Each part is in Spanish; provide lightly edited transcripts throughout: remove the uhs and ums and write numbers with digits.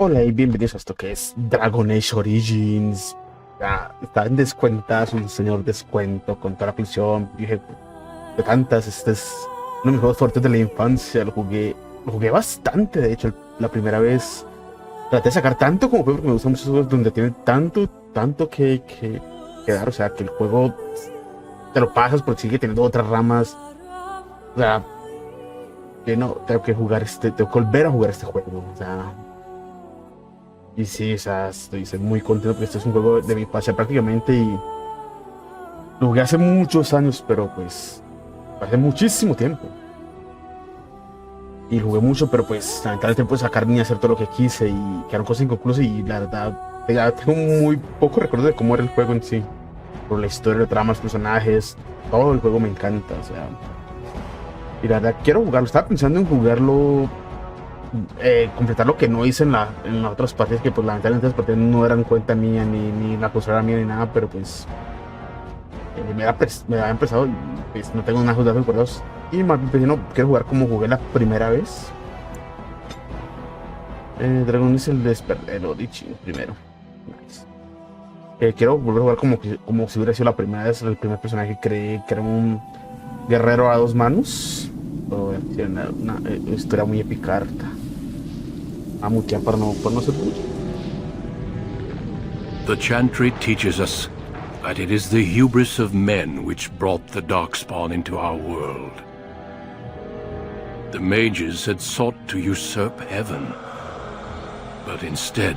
Hola y bienvenidos a esto que es Dragon Age Origins. Ya está en descuentas, un señor descuento con toda la función. Dije, de tantas, este es uno de mis juegos fuertes de la infancia. Lo jugué bastante, de hecho, la primera vez. Traté de sacar tanto como fue porque me gustan muchos juegos donde tienen tanto que dar. O sea, que el juego te lo pasas porque sigue teniendo otras ramas. O sea, que no, tengo que volver a jugar este juego. O sea. Y sí, o sea, estoy muy contento porque este es un juego de mi infancia prácticamente y lo jugué hace muchos años, pero pues hace muchísimo tiempo. Y jugué mucho, pero pues lamentablemente pude sacar ni hacer todo lo que quise y quedaron cosas inconclusas y la verdad ya tengo muy poco recuerdo de cómo era el juego en sí. Por la historia, la trama, los personajes, todo el juego me encanta, o sea. Y la verdad quiero jugarlo, estaba pensando en jugarlo. Completar lo que no hice en las otras partidas, que pues lamentablemente las partidas no eran cuenta mía, ni la consola era mía, ni nada, pero pues me había empezado y pues no tengo nada de recuerdos. Y más bien pues, no quiero jugar como jugué la primera vez. Dragon es el Origin primero. Nice. Quiero volver a jugar como si hubiera sido la primera vez, el primer personaje que creé, que era un guerrero a dos manos. Tiene una historia muy épica. A mutear para no ser mucho. The Chantry teaches us that it is the hubris of men which brought the Darkspawn into our world. The mages had sought to usurp heaven, but instead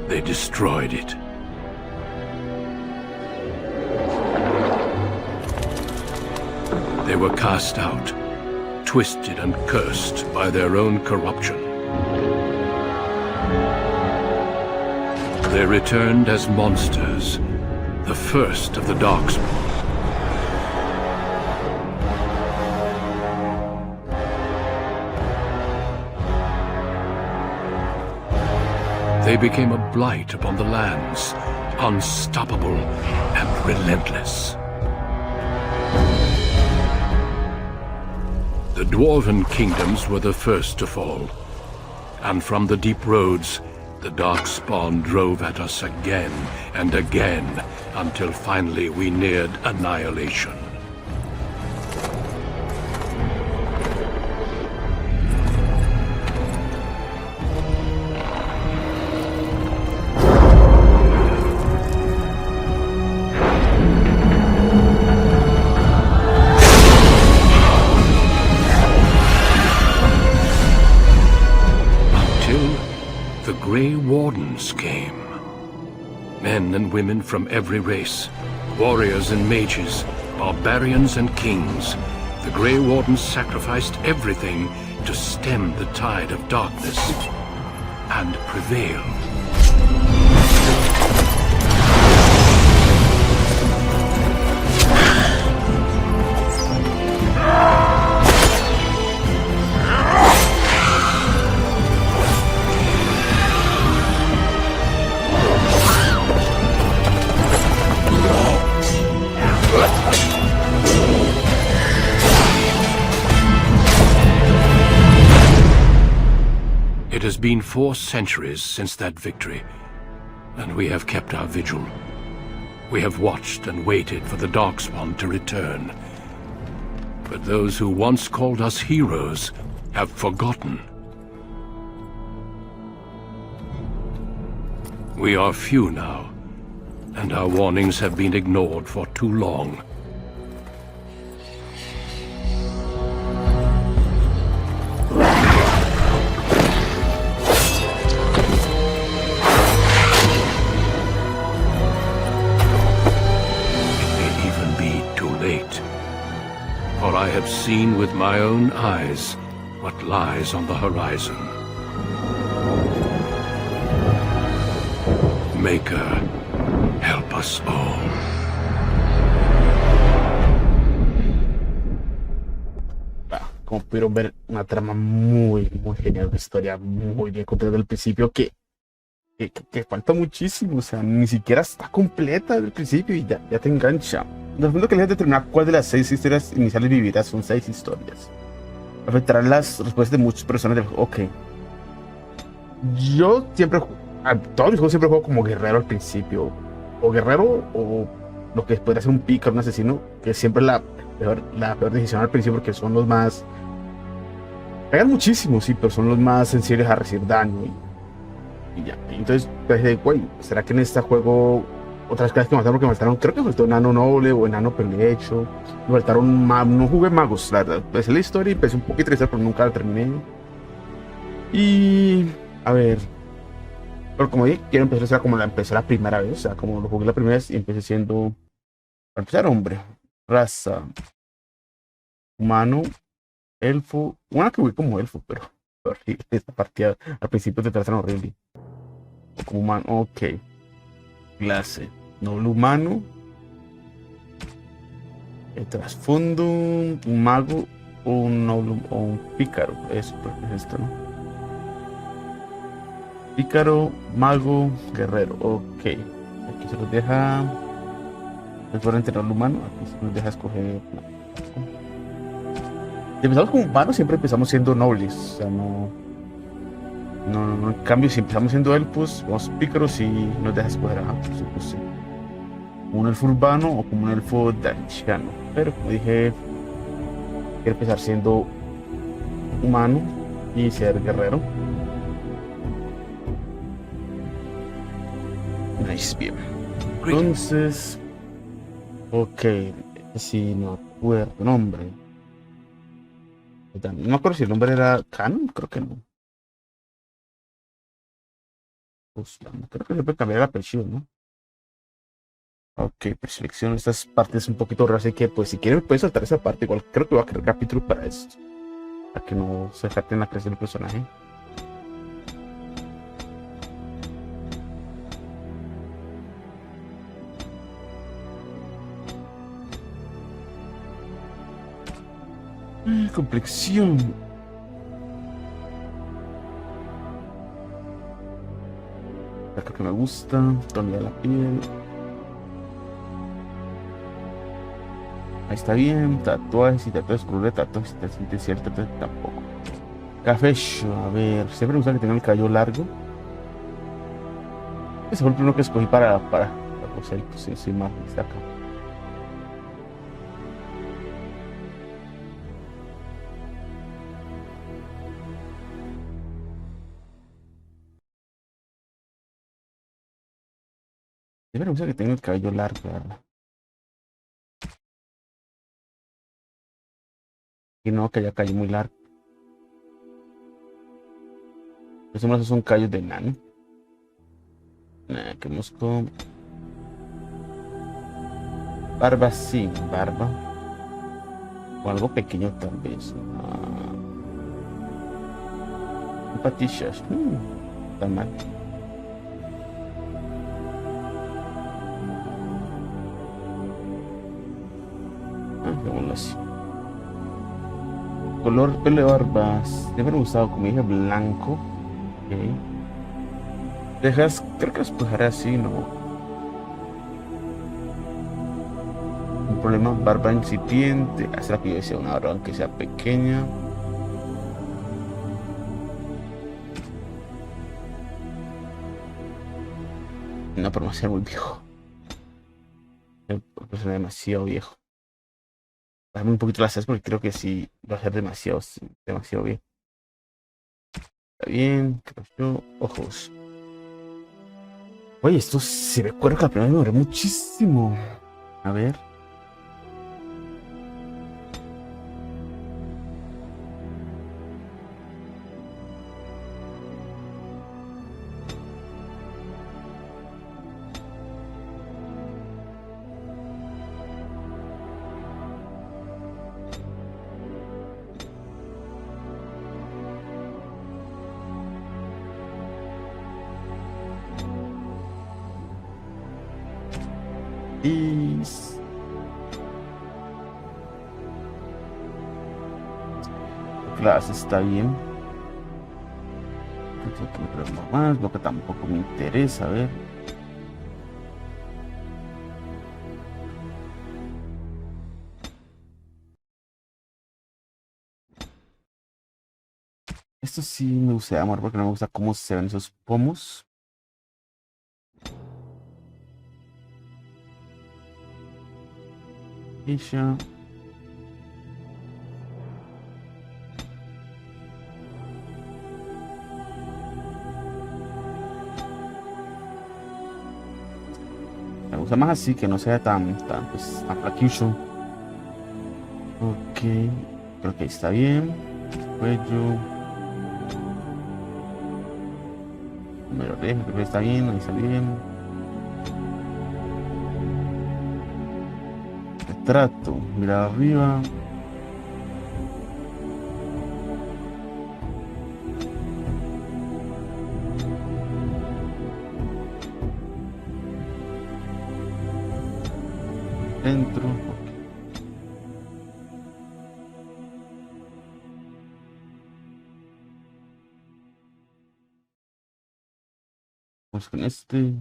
they destroyed it. They were cast out, twisted and cursed by their own corruption. They returned as monsters, the first of the Darkspawn. They became a blight upon the lands, unstoppable and relentless. The Dwarven kingdoms were the first to fall, and from the deep roads, the Darkspawn drove at us again and again, until finally we neared annihilation. Grey Wardens came. Men and women from every race, warriors and mages, barbarians and kings. The Grey Wardens sacrificed everything to stem the tide of darkness and prevail. It has been 4 centuries since that victory, and we have kept our vigil. We have watched and waited for the Darkspawn to return. But those who once called us heroes have forgotten. We are few now, and our warnings have been ignored for too long. For I have seen with my own eyes what lies on the horizon. Maker, help us all. Como pudieron ver, una trama muy genial, una historia muy bien contada desde el principio que falta muchísimo, o sea, ni siquiera está completa desde el principio y ya te engancha. Nos que eliges determinar cuál de las 6 historias iniciales vivirás. Son 6 historias. Afectarán las respuestas de muchas personas. Ok. Yo siempre, a todos mis juegos siempre juego como guerrero al principio. O guerrero o lo que podría ser un pícaro, un asesino, que siempre es la peor decisión al principio porque son los más... Pegan muchísimo, sí, pero son los más sensibles a recibir daño y ya. Entonces, pues, güey, ¿será que en este juego otras cosas que me faltaron? Porque me faltaron, creo que me faltó enano noble o enano pelecho. Me faltaron, no jugué magos, la verdad. Empecé la historia y empecé un poquito triste, pero nunca la terminé. Y... A ver... Pero como dije, quiero empezar a ser como la empecé la primera vez, o sea, como lo jugué la primera vez y empecé siendo, para empezar, hombre, raza, humano, elfo, una que jugué como elfo, pero horrible, esta partida al principio te tratan horrible. O como humano, ok, clase, noble humano, el trasfondo, un mago, un noble o un pícaro, eso pues, es esto, ¿no? Pícaro, mago, guerrero, ok, aquí se los deja. Después de entrenar al humano, aquí se nos deja escoger. Si empezamos como humanos, siempre empezamos siendo nobles. O sea, en cambio, si empezamos siendo elfos, vamos pícaros y nos deja escoger pues, sí, un elfo urbano o como un elfo danciano. Pero como dije, quiero empezar siendo humano y ser guerrero. Nice, bien. Entonces, ok, si no acuerdo nombre. No me acuerdo si el nombre era Canon, creo que no. Pues, creo que se puede cambiar el apellido, ¿no? Ok, pues selecciono estas partes un poquito raras, así que pues si quieren pueden saltar esa parte, igual creo que voy a crear capítulo para esto, para que no se jacten la creación del personaje. Complexión. Creo que me gusta, tonalidad de la piel. Ahí está bien, tatuajes y tatuajes, color de tatuajes, si te sientes cierto, tampoco. Café, a ver, siempre me gusta que tenga el cabello largo. Ese fue el primero que escogí para los elfos, sí, más, está acá. Siempre me gusta que tenga el cabello largo, ¿verdad? Y no que haya cabello muy largo. Esos son callos de nano. Que busco. Barba, sí, barba. O algo pequeño tal vez. Patillas. Está mal. Veámoslo así. Color pelo de barba. Siempre me ha gustado, como dije, blanco. Ok. Dejas, creo que las dejaré así, ¿no? Un problema, barba incipiente. Hacer que yo desea una barba aunque sea pequeña. No, pero no ser muy viejo. El personaje demasiado viejo. Bájame un poquito las cejas porque creo que sí va a ser demasiado bien. Está bien, creo yo. Ojos. Oye, esto se me acuerdo que la primera vez me demoré muchísimo. A ver. Y... clase está bien. Más, lo que tampoco me interesa, a ver. Esto sí me gusta de amor porque no me gusta cómo se ven esos pomos. Y ya. Me gusta más así, que no sea pues, tan flaquillo. Ok, creo que ahí está bien. Cuello. Me lo dejo, creo que está bien, ahí está bien. Retrato, mirar arriba. Dentro. Ok. Vamos con este.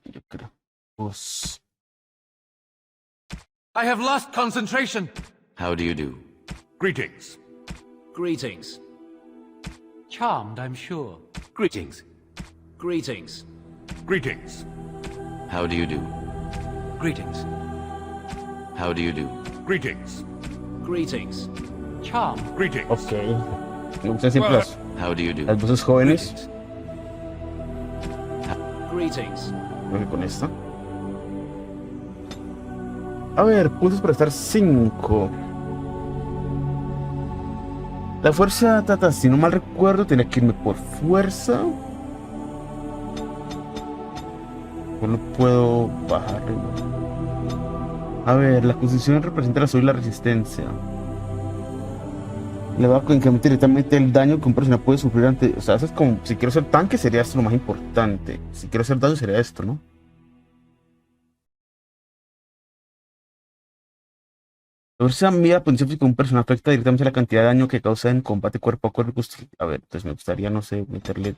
Yo creo. Pues. I have lost concentration. How do you do? Greetings. Greetings. Charmed, I'm sure. Greetings. Greetings. Greetings. How do you do? Greetings. How do you do? Greetings. Greetings. Charmed. Greetings. Ok. Me gustan siempre How do you do? las voces jóvenes. Greetings. Creo que con esta. A ver, puntos para estar 5. La fuerza, si no mal recuerdo, tenía que irme por fuerza. Solo puedo bajar. A ver, la constitución representa la salud y la resistencia. Le va a incrementar directamente el daño que un personaje puede sufrir ante. O sea, eso es como. Si quiero ser tanque, sería esto lo más importante. Si quiero hacer daño, sería esto, ¿no? La fuerza mira la potencia física de un personaje afecta directamente la cantidad de daño que causa en combate cuerpo a cuerpo. A ver, entonces me gustaría, no sé, meterle.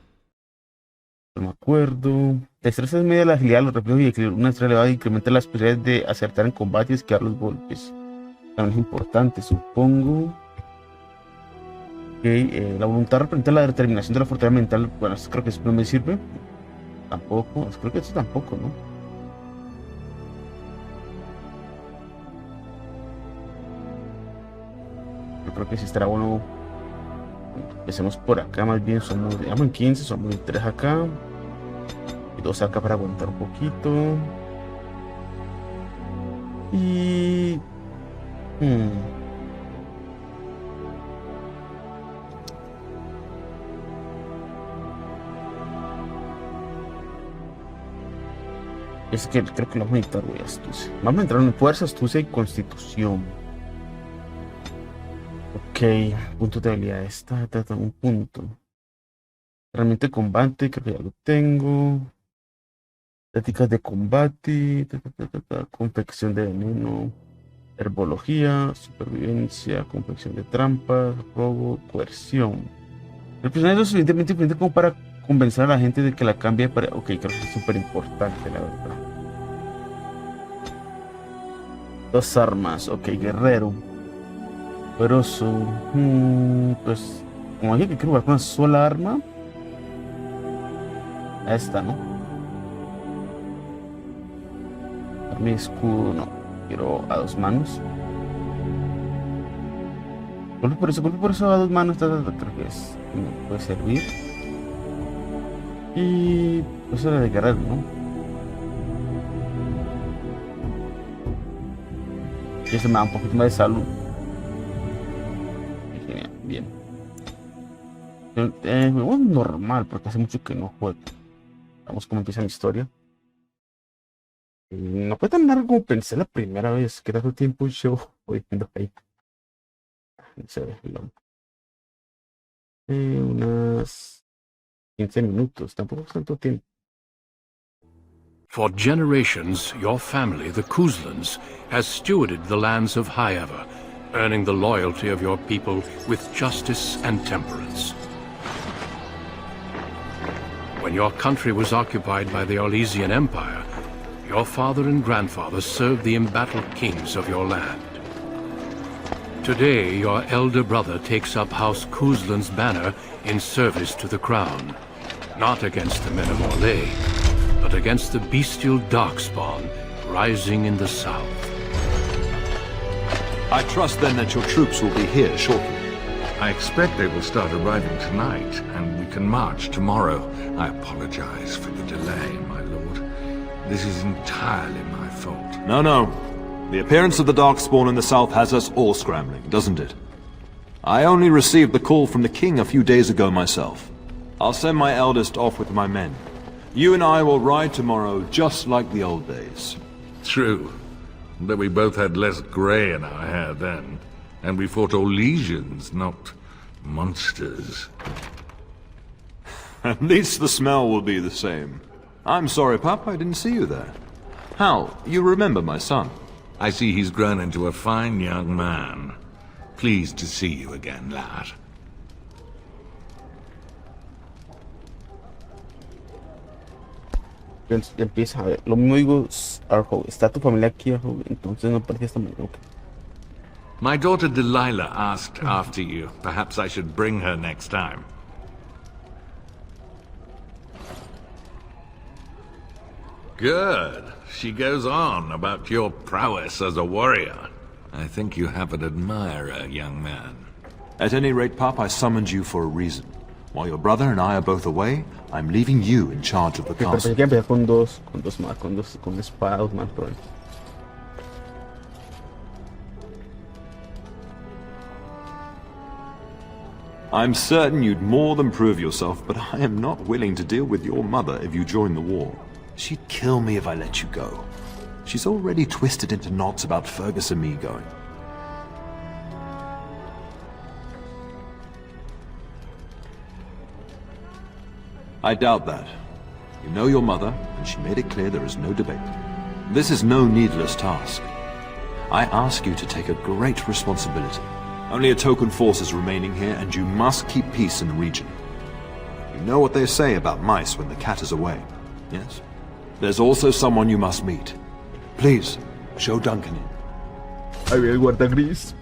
No me acuerdo. La destreza es media la agilidad, los reflejos y equilibrio. Una destreza elevada incrementa las posibilidades de acertar en combate y esquivar los golpes. También es importante, supongo. Ok, la voluntad representa la determinación de la fortaleza mental. Bueno, esto creo que eso no me sirve. Tampoco, creo que esto tampoco, ¿no? Yo creo que sí estará bueno. Empecemos por acá, más bien somos, digamos, en 15, somos 3 acá. Y 2 acá para aguantar un poquito. Y... Es que creo que lo vamos a necesitar, güey, astucia. Vamos a entrar en fuerza, astucia y constitución. Ok, punto de habilidad. Está un punto. Herramienta de combate, creo que ya lo tengo. Tácticas de combate. Confección de veneno. Herbología, supervivencia, confección de trampas, robo, coerción. El personaje es lo suficientemente influyente como para convencer a la gente de que la cambie para... Ok, creo que es súper importante, la verdad. 2 armas, ok, guerrero. Poderoso. Pues, como dije que quiero jugar con una sola arma. Esta, ¿no? Mi escudo, no. Quiero a 2 manos. Golpe por eso a 2 manos. Creo que es. Me puede servir. Y pues era de guerrero, ¿no? Y este me da un poquito más de salud. Genial, bien. Juego normal, porque hace mucho que no juego. Vamos cómo empieza mi historia. No fue tan largo como pensé la primera vez. Que tanto tiempo yo voy viendo ahí. No sé, unas 15 minutos. Tampoco es tanto tiempo. For generations, your family, the Kuzlans, has stewarded the lands of Highever, earning the loyalty of your people with justice and temperance. When your country was occupied by the Orlesian Empire, your father and grandfather served the embattled kings of your land. Today, your elder brother takes up House Kuzlan's banner in service to the crown. Not against the men of Orlais, but against the bestial darkspawn rising in the south. I trust then that your troops will be here shortly. I expect they will start arriving tonight, and we can march tomorrow. I apologize for the delay, my lord. This is entirely my fault. No. The appearance of the Darkspawn in the south has us all scrambling, doesn't it? I only received the call from the king a few days ago myself. I'll send my eldest off with my men. You and I will ride tomorrow just like the old days. True, but we both had less grey in our hair then, and we fought all legions, not monsters. At least the smell will be the same. I'm sorry, Pup, I didn't see you there. Hal, you remember my son? I see he's grown into a fine young man. Pleased to see you again, lad. Empieza a ver. Lo mismo digo, Arho, está tu familia aquí, Arho, entonces no parecía esta manera. Okay. My daughter Delilah asked after you. Perhaps I should bring her next time. Good. She goes on about your prowess as a warrior. I think you have an admirer, young man. At any rate, Pup, I summoned you for a reason. While your brother and I are both away, I'm leaving you in charge of the Pero castle. pensé que empezar con dos con espadas, más probable. I'm certain you'd more than prove yourself, but I am not willing to deal with your mother if you join the war. She'd kill me if I let you go. She's already twisted into knots about Fergus and me going. I doubt that. You know your mother, and she made it clear there is no debate. This is no needless task. I ask you to take a great responsibility. Only a token force is remaining here, and you must keep peace in the region. You know what they say about mice when the cat is away, yes? There's also someone you must meet. Please, show Duncan in. Ahí viene el guarda gris.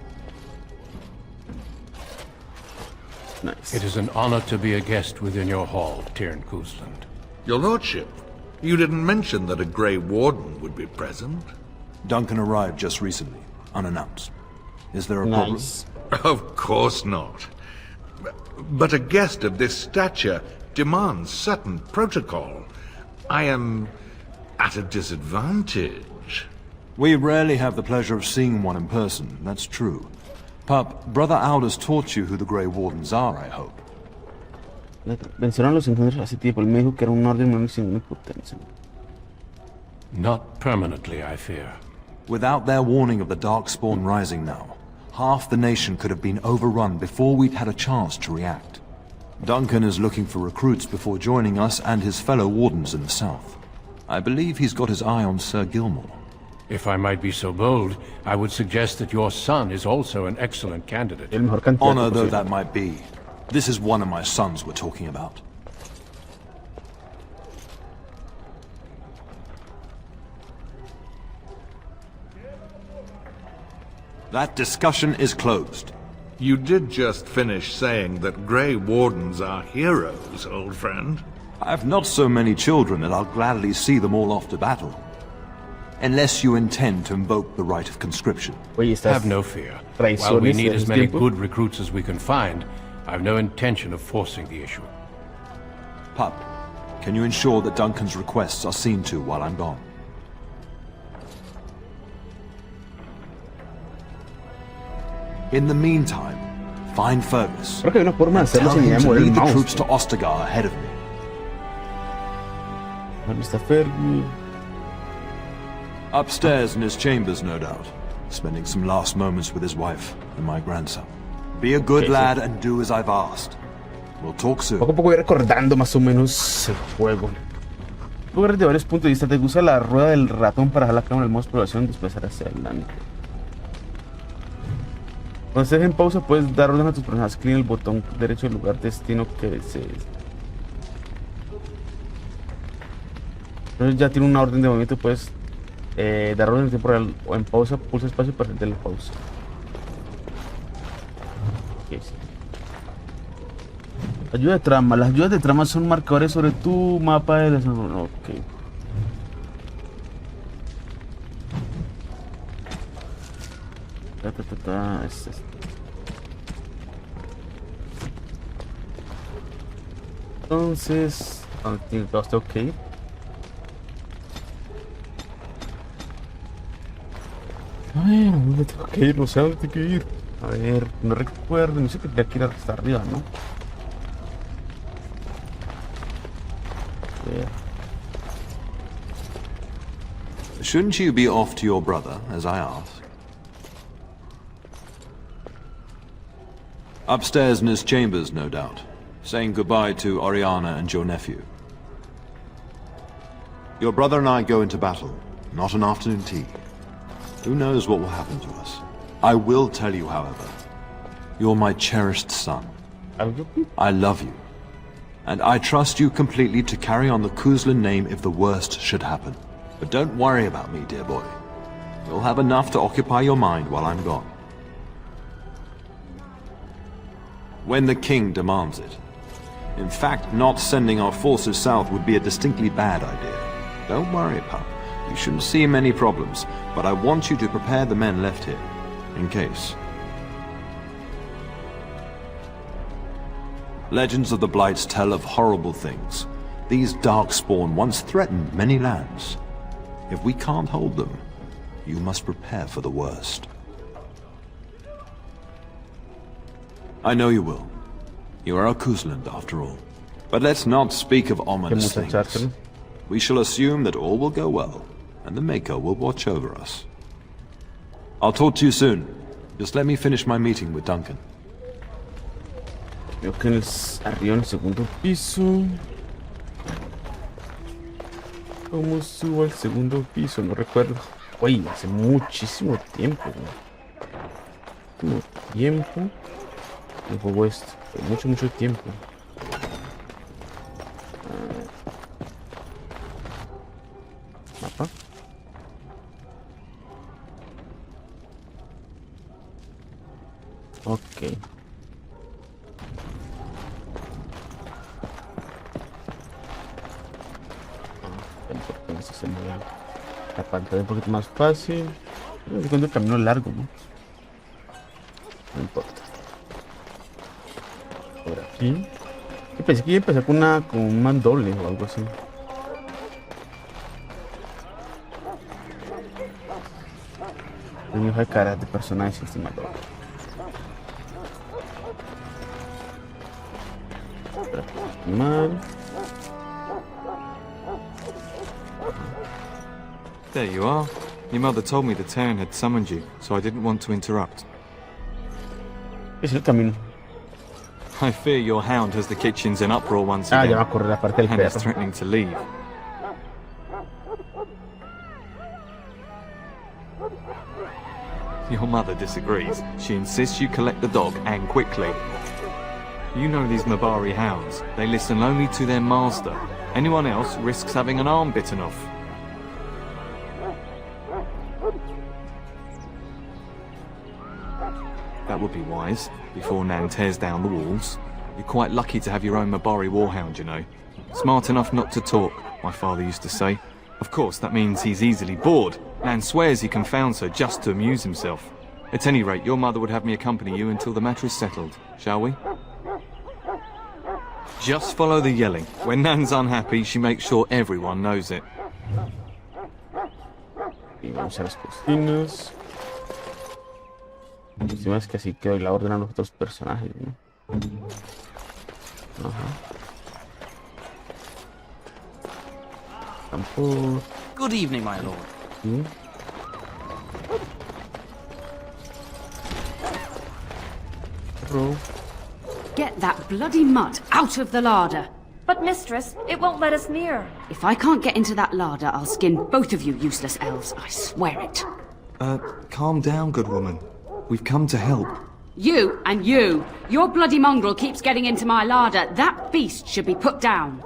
Nice. It is an honor to be a guest within your hall, Tyrn Kuzland. Your lordship, you didn't mention that a Grey Warden would be present. Duncan arrived just recently, unannounced. Is there a problem? Nice. Of course not. But a guest of this stature demands certain protocol. I am at a disadvantage. We rarely have the pleasure of seeing one in person, that's true. Pup, Brother Aldous taught you who the Grey Wardens are, I hope. Vencieron a los ingenieros hace tiempo. Él me dijo que era un orden menor sin ninguna potencia. Not permanently, I fear. Without their warning of the Darkspawn rising now, half the nation could have been overrun before we'd had a chance to react. Duncan is looking for recruits before joining us and his fellow wardens in the south. I believe he's got his eye on Sir Gilmore. If I might be so bold, I would suggest that your son is also an excellent candidate. El mejor candidato Honor though posible. that might be, this is one of my sons we're talking about. That discussion is closed. You did just finish saying that Grey Wardens are heroes, old friend. I've not so many children that I'll gladly see them all off to battle. Unless you intend to invoke the right of conscription. Oye, estas Have no fear. While we traiciones need de as esos many tiempos. good recruits as we can find, I've no intention of forcing the issue. Pup, can you ensure that Duncan's requests are seen to while I'm gone? In the meantime, find Fergus. Creo que hay una forma de hacerlo Tell sin him to mover el lead the mouse. troops to Ostagar ahead of me. ¿Dónde está Fergie? Upstairs in his chambers, no doubt. Spending some last moments with his wife and my grandson. Be a good Okay, lad and do as I've asked. We'll talk soon. Poco a poco voy recordando más o menos el juego. Puedo ver de varios puntos de vista. Te usa la rueda del ratón para jalar con el mouse de exploración y desplazar hacia adelante. Cuando estés en pausa puedes dar orden a tus personajes. Clic en el botón derecho del lugar destino que desees. Entonces ya tiene una orden de movimiento. Puedes dar orden en tiempo real o en pausa. Pulsa espacio para hacer la pausa. sí. Ayuda de trama. Las ayudas de trama son marcadores sobre tu mapa de desarrollo. Ok. Es esto. Entonces, ok. A ver, ¿dónde tengo que ir? No sé a dónde tengo que ir. A ver, no recuerdo, no sé que tenía que ir hasta arriba, ¿no? A ver. Shouldn't you be off to your brother, as I asked? Upstairs in his chambers, no doubt, saying goodbye to Oriana and your nephew. Your brother and I go into battle, not an afternoon tea. Who knows what will happen to us? I will tell you, however, you're my cherished son. I love you, and I trust you completely to carry on the Kuzlin name if the worst should happen. But don't worry about me, dear boy. You'll have enough to occupy your mind while I'm gone. When the king demands it. In fact, not sending our forces south would be a distinctly bad idea. Don't worry, pup. You shouldn't see many problems, but I want you to prepare the men left here, in case. Legends of the Blights tell of horrible things. These darkspawn once threatened many lands. If we can't hold them, you must prepare for the worst. I know you will. You are a Kuzland, after all. But let's not speak of ominous things. We shall assume that all will go well, and the Maker will watch over us. I'll talk to you soon. Just let me finish my meeting with Duncan. Creo que arriba en el segundo piso. ¿Cómo subo al segundo piso? No recuerdo. Uy, hace muchísimo tiempo. Muchísimo tiempo. No juego esto. Mucho tiempo. Mapa. Ok. Esto se mueve la pantalla un poquito más fácil. Segundo el camino largo, ¿no? No importa. Por aquí. Yo pensé que iba a empezar con un mandoble o algo así. Un hijo de cara de personaje este mandoble. Mal. There you are. Your mother told me the Terran had summoned you, so I didn't want to interrupt. Es el camino. I fear your hound has the kitchens in uproar once Ya again, va a correr la parte del and is perro. threatening to leave. Your mother disagrees. She insists you collect the dog, and quickly. You know these Mabari hounds. They listen only to their master. Anyone else risks having an arm bitten off. That would be wise, before Nan tears down the walls. You're quite lucky to have your own Mabari warhound, you know. Smart enough not to talk, my father used to say. Of course, that means he's easily bored. Nan swears he confounds her just to amuse himself. At any rate, your mother would have me accompany you until the matter is settled, shall we? Just follow the yelling. When Nan's unhappy, she makes sure everyone knows it. Y vamos a las cocinas. Encima es que así que la orden a los otros personajes, ¿no? Ajá. Tampoco. Good evening, my lord. ¿Sí? Bro. Get that bloody mutt out of the larder. But, mistress, it won't let us near. If I can't get into that larder, I'll skin both of you useless elves. I swear it. Calm down, good woman. We've come to help. You and you. Your bloody mongrel keeps getting into my larder. That beast should be put down.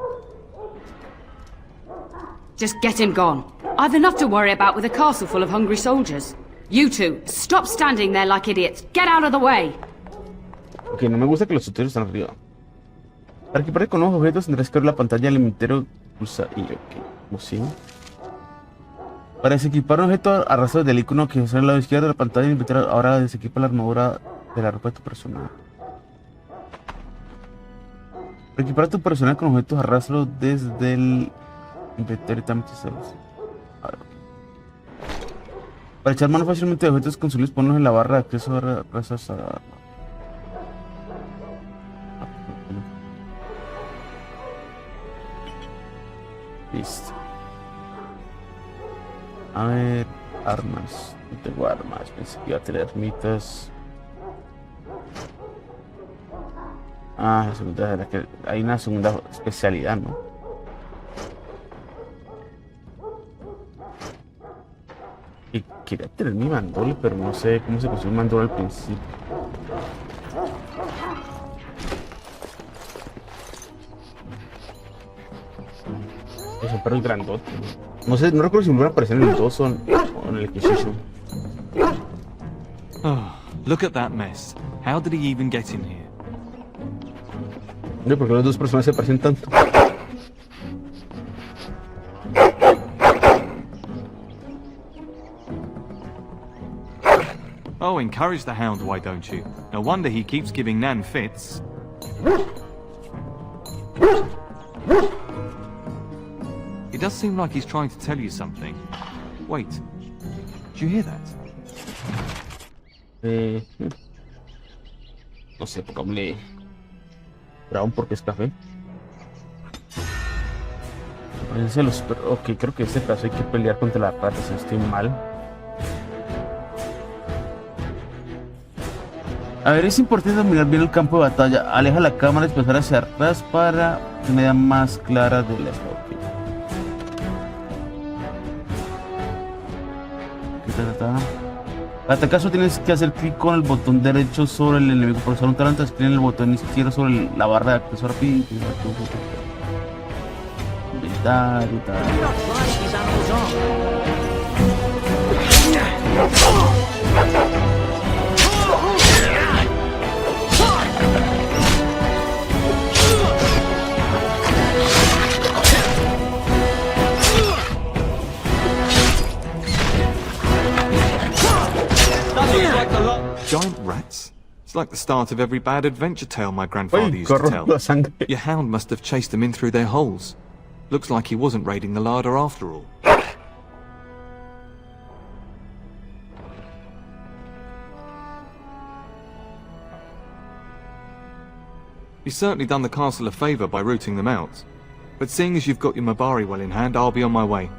Just get him gone. I've enough to worry about with a castle full of hungry soldiers. You two, stop standing there like idiots. Get out of the way. Ok, no me gusta que los tutoriales están arriba. Para equipar con nuevos objetos tendrás que abrir la pantalla del inventario. Pulsa y ok, como sí. Para desequipar un objeto, arrastra del icono que está al lado izquierdo de la pantalla del inventario. Ahora desequipa la armadura de la ropa de tu personaje. Para equipar a tu personaje con objetos, arrastra desde el inventario también. A ver, ok. Para echar mano fácilmente de objetos consumibles, ponlos en la barra de acceso a razas a... Listo. A ver, armas. No tengo armas. Pensé que iba a tener mitas. Ah, la segunda era que hay una segunda especialidad, ¿no? Y quería tener mi mandole, pero no sé cómo se consigue un mandole al principio. Eso, pero el grandote. No sé, no recuerdo si me van a aparecer en el 2 o en el Inquisition. Oh, look at that mess. How did he even get in here? No, porque las dos personas se parecen tanto. Oh, encourage the hound, why don't you? No wonder he keeps giving Nan fits. It does seem like he's trying to tell you something. Wait, did you hear that? No sé, pongámosle brown porque es café. Ok, creo que en este caso hay que pelear contra las ratas, si no estoy mal. A ver, es importante dominar bien el campo de batalla. Aleja la cámara y desplazar hacia atrás para que me da más clara de la okay. Para atacar solo tienes que hacer clic con el botón derecho sobre el enemigo. Por usar un talento, escribe el botón izquierdo sobre la barra de acceso rápido. Inventario, tal. Giant rats? It's like the start of every bad adventure tale my grandfather used to tell. Your hound must have chased them in through their holes. Looks like he wasn't raiding the larder after all. You've certainly done the castle a favour by rooting them out. But seeing as you've got your Mabari well in hand, I'll be on my way.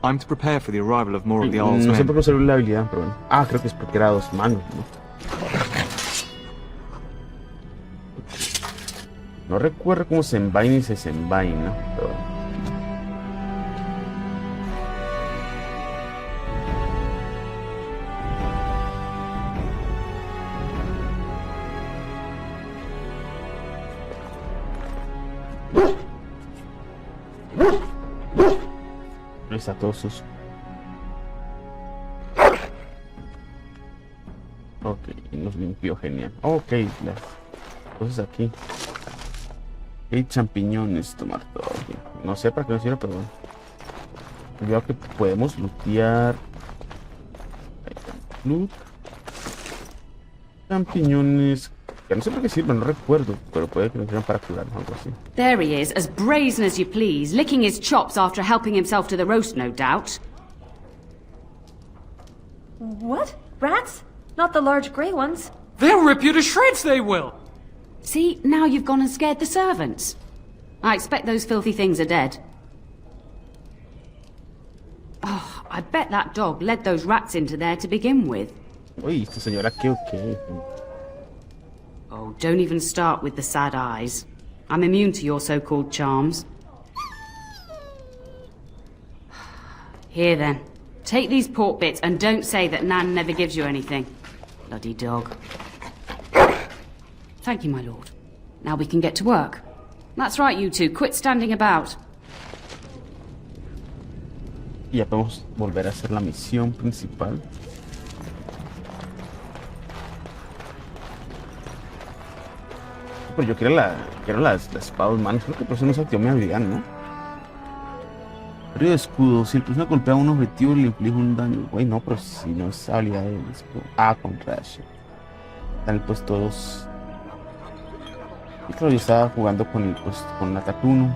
I'm to prepare for the arrival of more of the Isle's No sé men. por qué usar la habilidad, pero bueno. Ah, creo que es porque era dos manos, ¿no? No recuerdo cómo se envaina y se desenvaina, pero... Está todo sucio. Ok, y nos limpió, genial. Ok, las cosas aquí. Hay champiñones, tomar todo. Okay. No sé para qué nos sirve, pero bueno. Veo que podemos lootear. Loot. Champiñones. Que no sé para qué sirven, no recuerdo, pero puede que nos sirvan para curar o algo así. There he is, as brazen as you please, licking his chops after helping himself to the roast, no doubt. What? Rats? Not the large grey ones. They'll rip you to shreds, they will! See, now you've gone and scared the servants. I expect those filthy things are dead. Oh, I bet that dog led those rats into there to begin with. Uy, esta señora, ¿qué o qué? Oh, don't even start with the sad eyes. I'm immune to your so-called charms. Here then, take these pork bits and don't say that Nan never gives you anything. Bloody dog. Thank you, my lord. Now we can get to work. That's right, you two. Quit standing about. Y ya podemos volver a hacer la misión principal. pero yo quiero la espada en manos. Creo que por eso no se activó mi habilidad, ¿no? Río de escudo. Si el personaje golpea a un objetivo le inflige un daño. Güey, no, pero si no es habilidad de escudo. Ah, con Rash. Están pues todos. Y claro, yo estaba jugando con el ataque 1.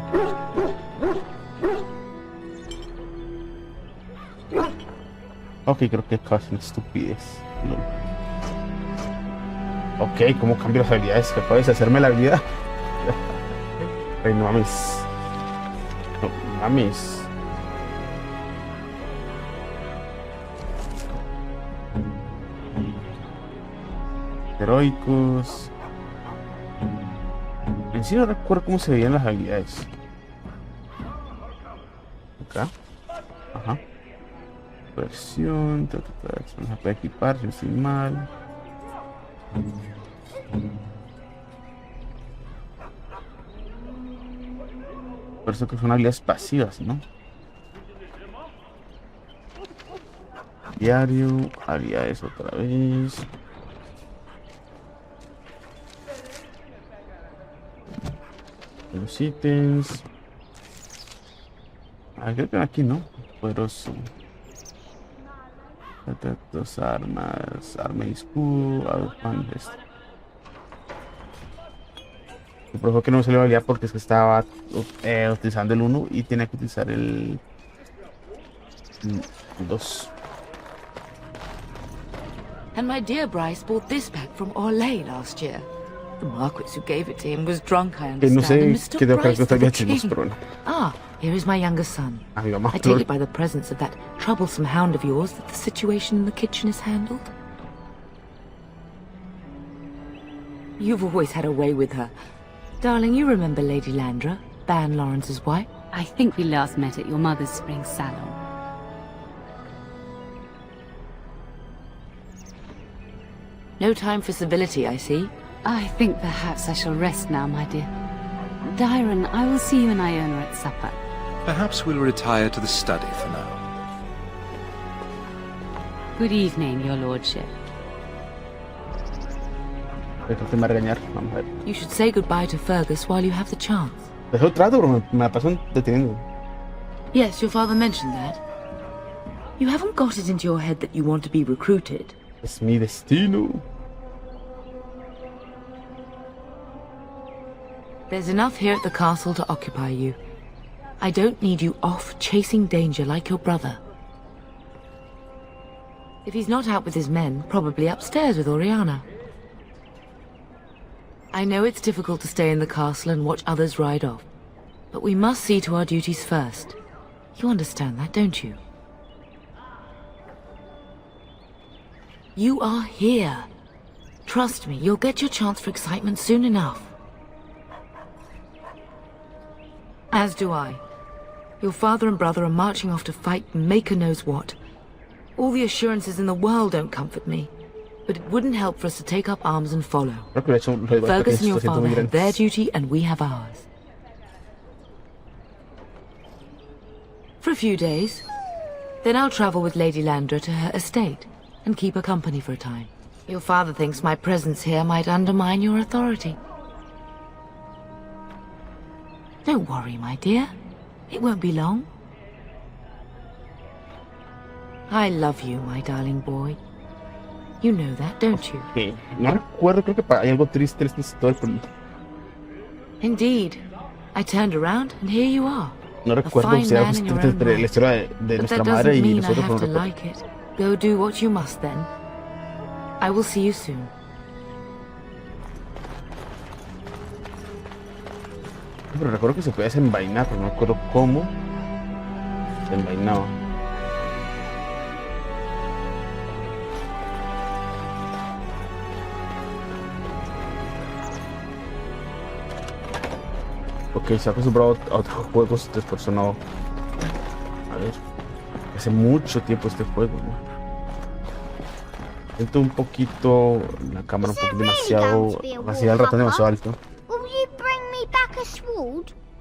Ok, creo que casi una estupidez. Ok, ¿cómo cambio las habilidades? ¿Que puedes hacerme la vida? Ay, no mames. No mames. Heroicos. En sí no recuerdo cómo se veían las habilidades. Acá. Ajá. Versión. No se puede equipar, si estoy mal. Por eso que son habilidades pasivas, ¿no? Diario. Habilidades otra vez. Los ítems. Ah, creo que aquí no. Poderoso. Dos armas. Arma y escudo. Por favor que no me salió la habilidad porque es que estaba utilizando el 1 y tenía que utilizar el 2. And my dear Bryce bought this back from Orlais last year. The Marquis who gave it to him was drunk, I Que no understand, and sé mistook qué tengo que Bryce for the hacer, king. pero bueno. Ah, here is my younger son. A mi mamá. I take it by the presence of that troublesome hound of yours that the situation in the kitchen is handled? You've always had a way with her. Darling, you remember Lady Landra, Ban Lawrence's wife? I think we last met at your mother's spring salon. No time for civility, I see. I think perhaps I shall rest now, my dear. Dyron, I will see you and Iona at supper. Perhaps we'll retire to the study for now. Good evening, your lordship. Te va a regañar. Vamos a ver. You should say goodbye to Fergus while you have the chance. Dejó trato, pero me la paso deteniendo. Yes, your father mentioned that. You haven't got it into your head that you want to be recruited. Es mi destino. There's enough here at the castle to occupy you. I don't need you off chasing danger like your brother. If he's not out with his men, probably upstairs with Oriana. I know it's difficult to stay in the castle and watch others ride off, but we must see to our duties first. You understand that, don't you? You are here. Trust me, you'll get your chance for excitement soon enough. As do I. Your father and brother are marching off to fight Maker knows what. All the assurances in the world don't comfort me, but it wouldn't help for us to take up arms and follow. Fergus and your father have their duty and we have ours. For a few days. Then I'll travel with Lady Landra to her estate and keep her company for a time. Your father thinks my presence here might undermine your authority. Don't worry, my dear. It won't be long. I love you, my darling boy. You know that, don't you? Okay. No recuerdo, creo que hay algo triste en esta historia. Indeed. I turned around and here you are. No recuerdo si era la historia de nuestra madre y nosotros no recuerdo. Like it. Go do what you must then. I will see you soon. Pero recuerdo que se podía desenvainar, pero no recuerdo cómo se envainaba. Ok, se ha acostumbrado a otros juegos, entonces por eso no. A ver. Hace mucho tiempo este juego, ¿no? Siento un poquito la cámara un poquito demasiado. Hacia el ratón demasiado alto.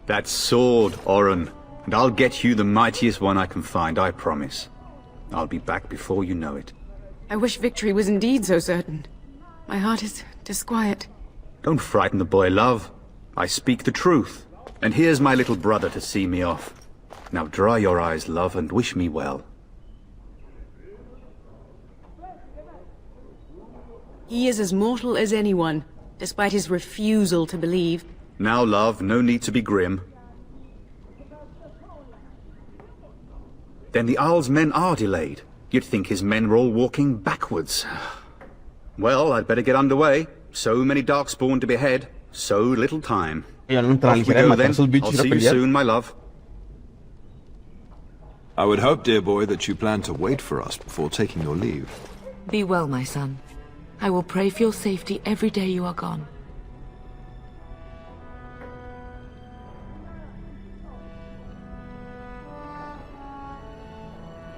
That sword, Oren, and I'll get you the mightiest one I can find, I promise. I'll be back before you know it. I wish victory was indeed so certain. My heart is disquiet. Don't frighten the boy, love. I speak the truth. And here's my little brother to see me off. Now dry your eyes, love, and wish me well. He is as mortal as anyone, despite his refusal to believe. Now, love, no need to be grim. Then the Arl's men are delayed. You'd think his men were all walking backwards. Well, I'd better get underway. So many Darkspawn to behead, so little time. Off we go then. I'll see you soon, my love. I would hope, dear boy, that you plan to wait for us before taking your leave. Be well, my son. I will pray for your safety every day you are gone.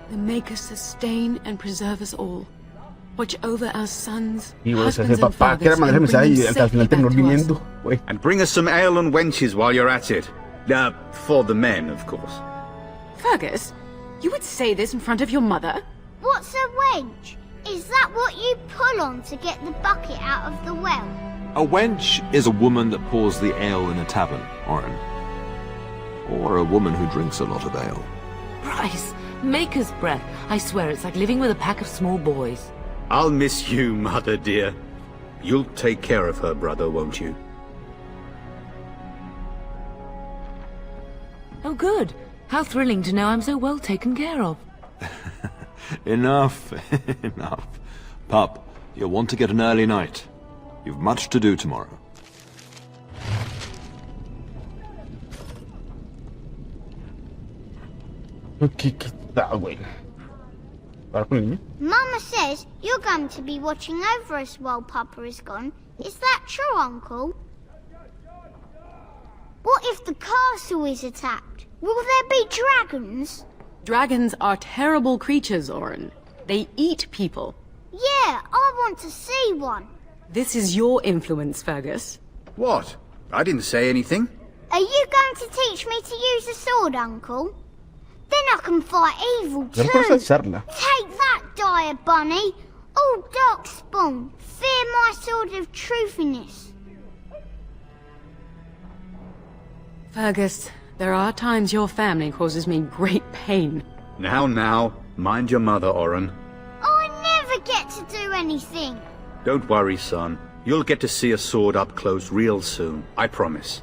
The Maker sustain and preserve us all. Watch over our sons, Y bueno, ese husbands and papá que era fathers, mandar el and mensaje bring y them hasta al final safely terminó back to us. viniendo, güey. And bring us some ale and wenches while you're at it. For the men, of course. Fergus, you would say this in front of your mother? What's a wench? Is that what you pull on to get the bucket out of the well? A wench is a woman that pours the ale in a tavern, Oren. Or a woman who drinks a lot of ale. Bryce, Maker's breath. I swear it's like living with a pack of small boys. I'll miss you, mother dear. You'll take care of her, brother, won't you? Oh, good. How thrilling to know I'm so well taken care of. Enough, enough. Pup, you'll want to get an early night. You've much to do tomorrow. ¿Qué tal, güey? ¿Para con el niño? Mama says you're going to be watching over us while Papa is gone. Is that true, Uncle? What if the castle is attacked? Will there be dragons? Dragons are terrible creatures, Oren. They eat people. Yeah, I want to see one. This is your influence, Fergus. What? I didn't say anything. Are you going to teach me to use a sword, Uncle? Then I can fight evil too. Take that, dire bunny. All Darkspawn, fear my sword of truthiness. Fergus, there are times your family causes me great pain. Now, mind your mother, Oren. I never get to do anything. Don't worry, son. You'll get to see a sword up close real soon, I promise.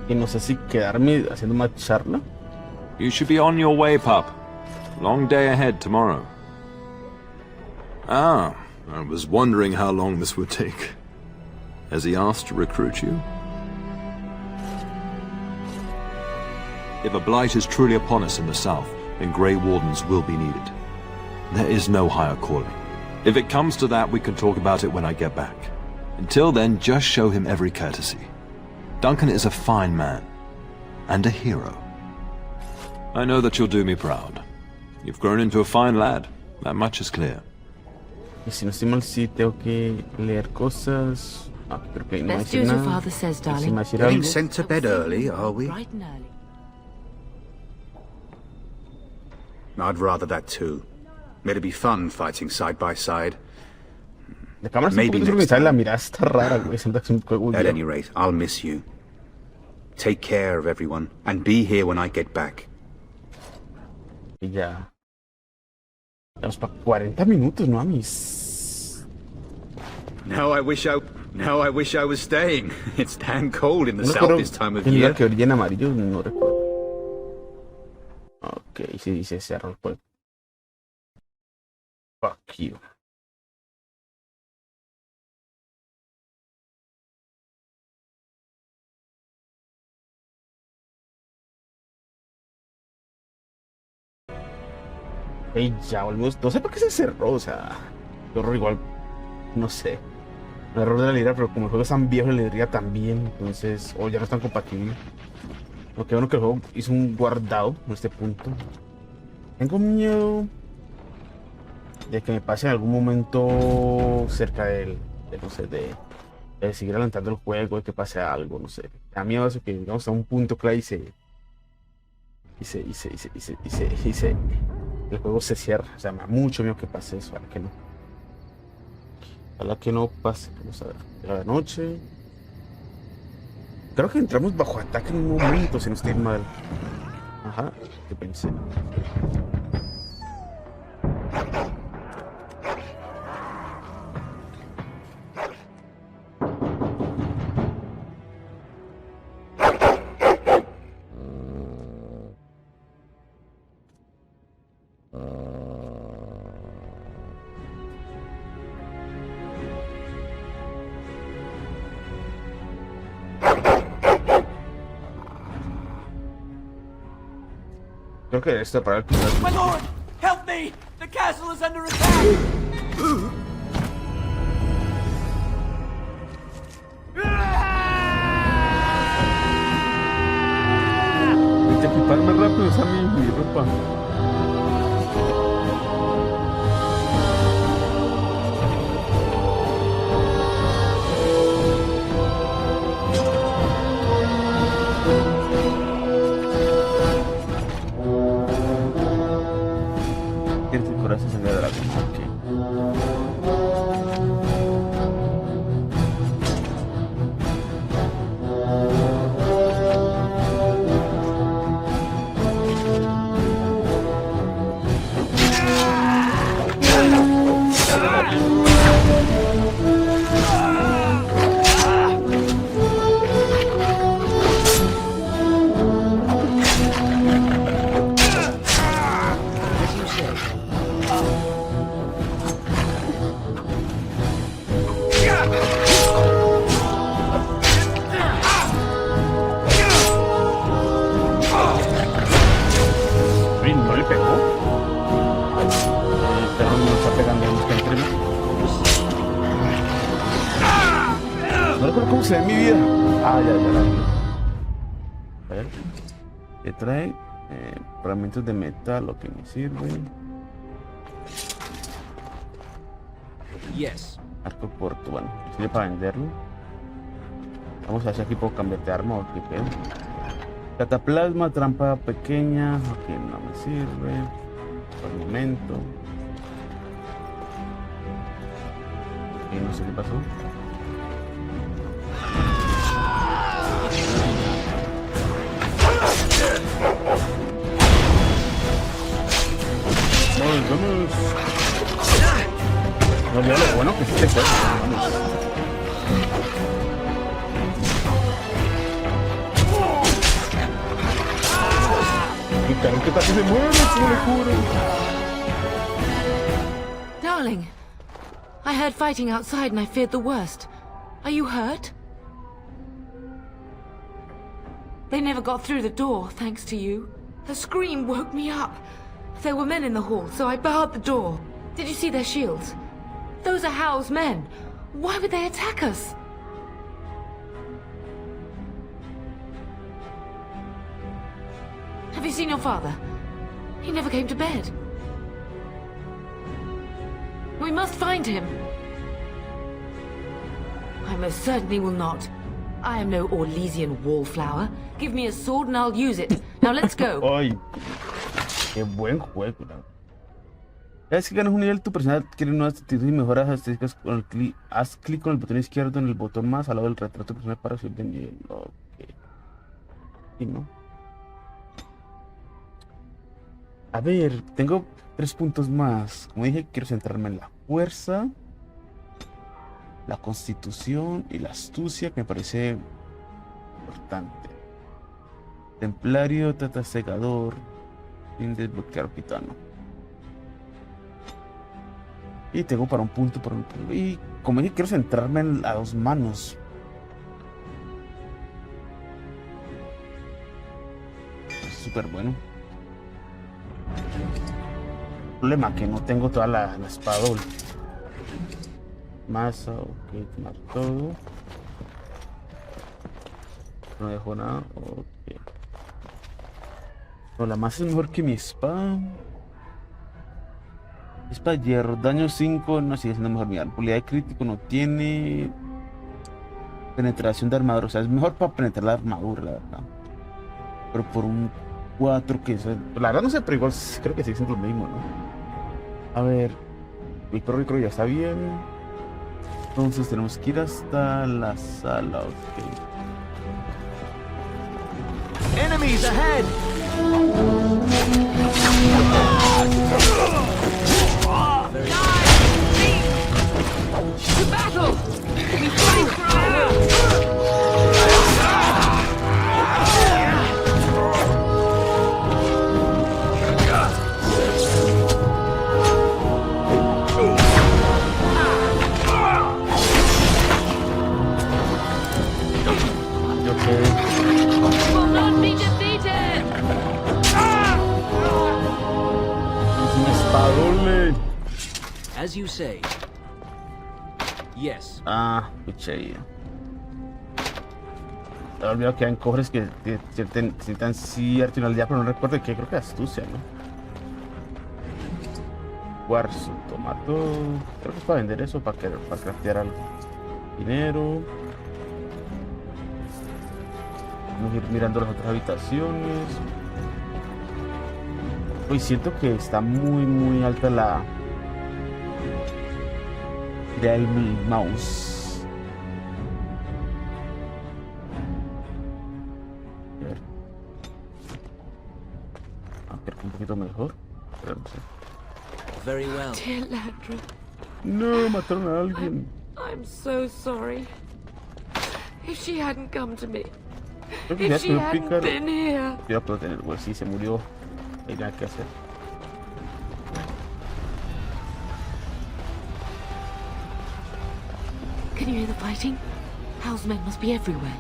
Y no sé si quedarme haciendo más charla. You should be on your way, pup. Long day ahead tomorrow. Ah, I was wondering how long this would take. Has he asked to recruit you? If a blight is truly upon us in the south, then Grey Wardens will be needed. There is no higher calling. If it comes to that, we can talk about it when I get back. Until then, just show him every courtesy. Duncan is a fine man, and a hero. I know that you'll do me proud. You've grown into a fine lad, that much is clear. Y si no estoy mal, sí tengo que leer cosas. Ah, creo que no Let's do as your father says, darling. Getting sent to bed early, are we? Bright and early. I'd rather that too. It'd be fun fighting side by side. La cámara está un Maybe poquito next desorganizada, la time. mirada está rara, güey. Siento que es un juego At ya. any rate, I'll miss you. Take care of everyone, and be here when I get back. Y ya. Vamos para 40 minutos, ¿no, amis? Now I wish I was staying. It's damn cold in the No south recuerdo this time of el lugar year. que brilla en amarillo, no recuerdo. Ok, sí dice cerro el juego. Fuck you. Ey, ya volvemos. No sé por qué se cerró, o sea. Qué horror, igual. No sé. Un error de la librería, pero como el juego es tan viejo, la librería también. Entonces, o ya no es tan compatible. Lo que bueno que el juego hizo un guardado en este punto. Tengo miedo de que me pase en algún momento cerca no sé, de seguir adelantando el juego, de que pase algo, no sé. Me da miedo eso que llegamos a un punto clave el juego se cierra. O sea, me da mucho miedo que pase eso, ¿vale? Que no. Ojalá que no pase. Vamos a ver. Llega la noche. Creo que entramos bajo ataque en un momento, si no estoy mal. Ajá, ¿qué pensé? Creo que esto para el My lord! Help me! The castle is under attack! Hay que equiparme rápido, esa mi ropa. Corazón sangre de dragón. ¿Cómo se ve mi vida? Ah, ya. A ver. ¿Qué trae? Fragmentos de metal, lo que me sirve. Yes. Arco corto, bueno, sirve para venderlo. Vamos a ver si aquí puedo cambiar de arma o qué pedo. Cataplasma, trampa pequeña. Ok, no me sirve. Por el momento. Ok, no sé qué pasó. Vamos. No veo lo bueno que es este juego. Vamos. Y claro que casi se mueve, se le cubre. Darling, I heard fighting outside and I feared the worst. Are you hurt? They never got through the door, thanks to you. Her scream woke me up. There were men in the hall, so I barred the door. Did you see their shields? Those are Hal's men. Why would they attack us? Have you seen your father? He never came to bed. We must find him. I most certainly will not. I am no Orlesian wallflower. Give me a sword and I'll use it. Now let's go. Ay, qué buen juego, ¿no? Cada vez que ganas un nivel, tu personaje adquiere nuevas actitudes y mejoras las estadísticas con el clic. Haz clic con el botón izquierdo en el botón más al lado del retrato de tu personaje para subir de nivel. Ok. ¿Y no? A ver, tengo 3 puntos más. Como dije, quiero centrarme en la fuerza, la constitución y la astucia, que me parece importante. Templario, tratasegador, sin desbloquear gitano. Y tengo para un punto, y como dije, quiero centrarme en a 2 manos. Es súper bueno. Problema que no tengo toda la espada doble. Masa, ok, tomar todo. No dejo nada, ok. No, la masa es mejor que mi espada. Espada de hierro, daño 5, no sigue siendo mejor. Mi habilidad de crítico no tiene. Penetración de armadura, o sea, es mejor para penetrar la armadura, la verdad. Pero por un 4 que es. La verdad no sé, pero igual creo que sigue siendo lo mismo, ¿no? A ver. Mi perro creo ya está bien. Entonces tenemos que ir hasta la sala, ok. Enemies ahead! To battle! We fight forever! Will not be defeated! As you say. Yes. Ah, puchería. He olvidado que hay cofres que necesitan cierta finalidad, pero no recuerdo que creo que astucia, ¿no? Cuarzo, tomato. Creo que es para vender eso, para craftear algo. Dinero. Vamos a ir mirando las otras habitaciones. Uy, siento que está muy alta la del mouse. A ver un poquito mejor. Pero no sé. Very well. Dear Landra. No, mataron a alguien. I'm so sorry. If she hadn't come to me. Creo que If ya she se hadn't picar. been here. Yo puedo tener, güey, sí, se murió. Hay nada que hacer. Can you hear the fighting? Hal's men must be everywhere.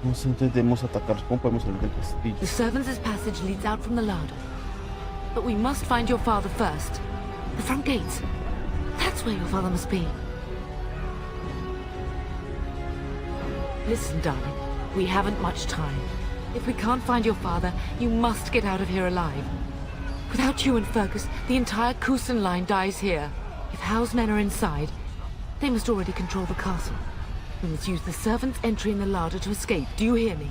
No intentemos atacar. ¿Cómo podemos salir del castillo? The servants' passage leads out from the larder. But we must find your father first. The front gates. That's where your father must be. Listen, darling. We haven't much time. If we can't find your father, you must get out of here alive. Without you and Fergus, the entire Kusen line dies here. If Hal's men are inside, they must already control the castle. We must use the servants' entry in the larder to escape. Do you hear me?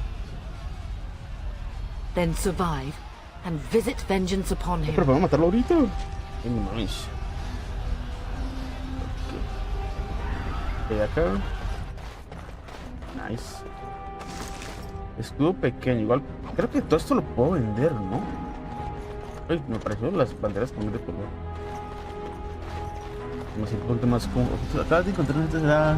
Then survive and visit vengeance upon him. Pero vamos a matarlo ahorita. Nice. Ok, acá. Nice. Escudo pequeño, igual. Creo que todo esto lo puedo vender, ¿no? Ay, me pareció las banderas con de color. Vamos a ir un poquito más como. Acabas de encontrar una será.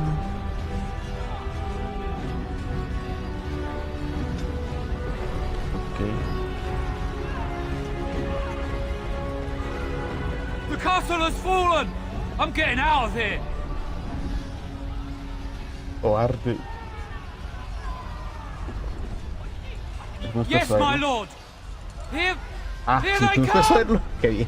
Ok. The castle has fallen! I'm getting out of here! O arte. Yes, my lord! Here, Ah, here si they tú come! puedes verlo, qué bien.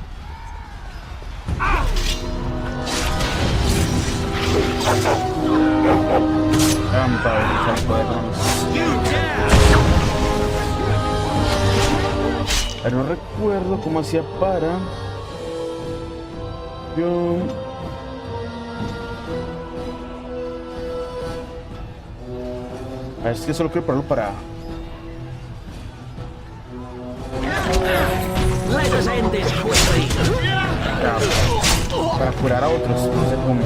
Pero no recuerdo cómo hacía para. Yo. A ver, es que solo quiero pararlo para. Let us end this quickly. Para curar a otros, no sé cómo.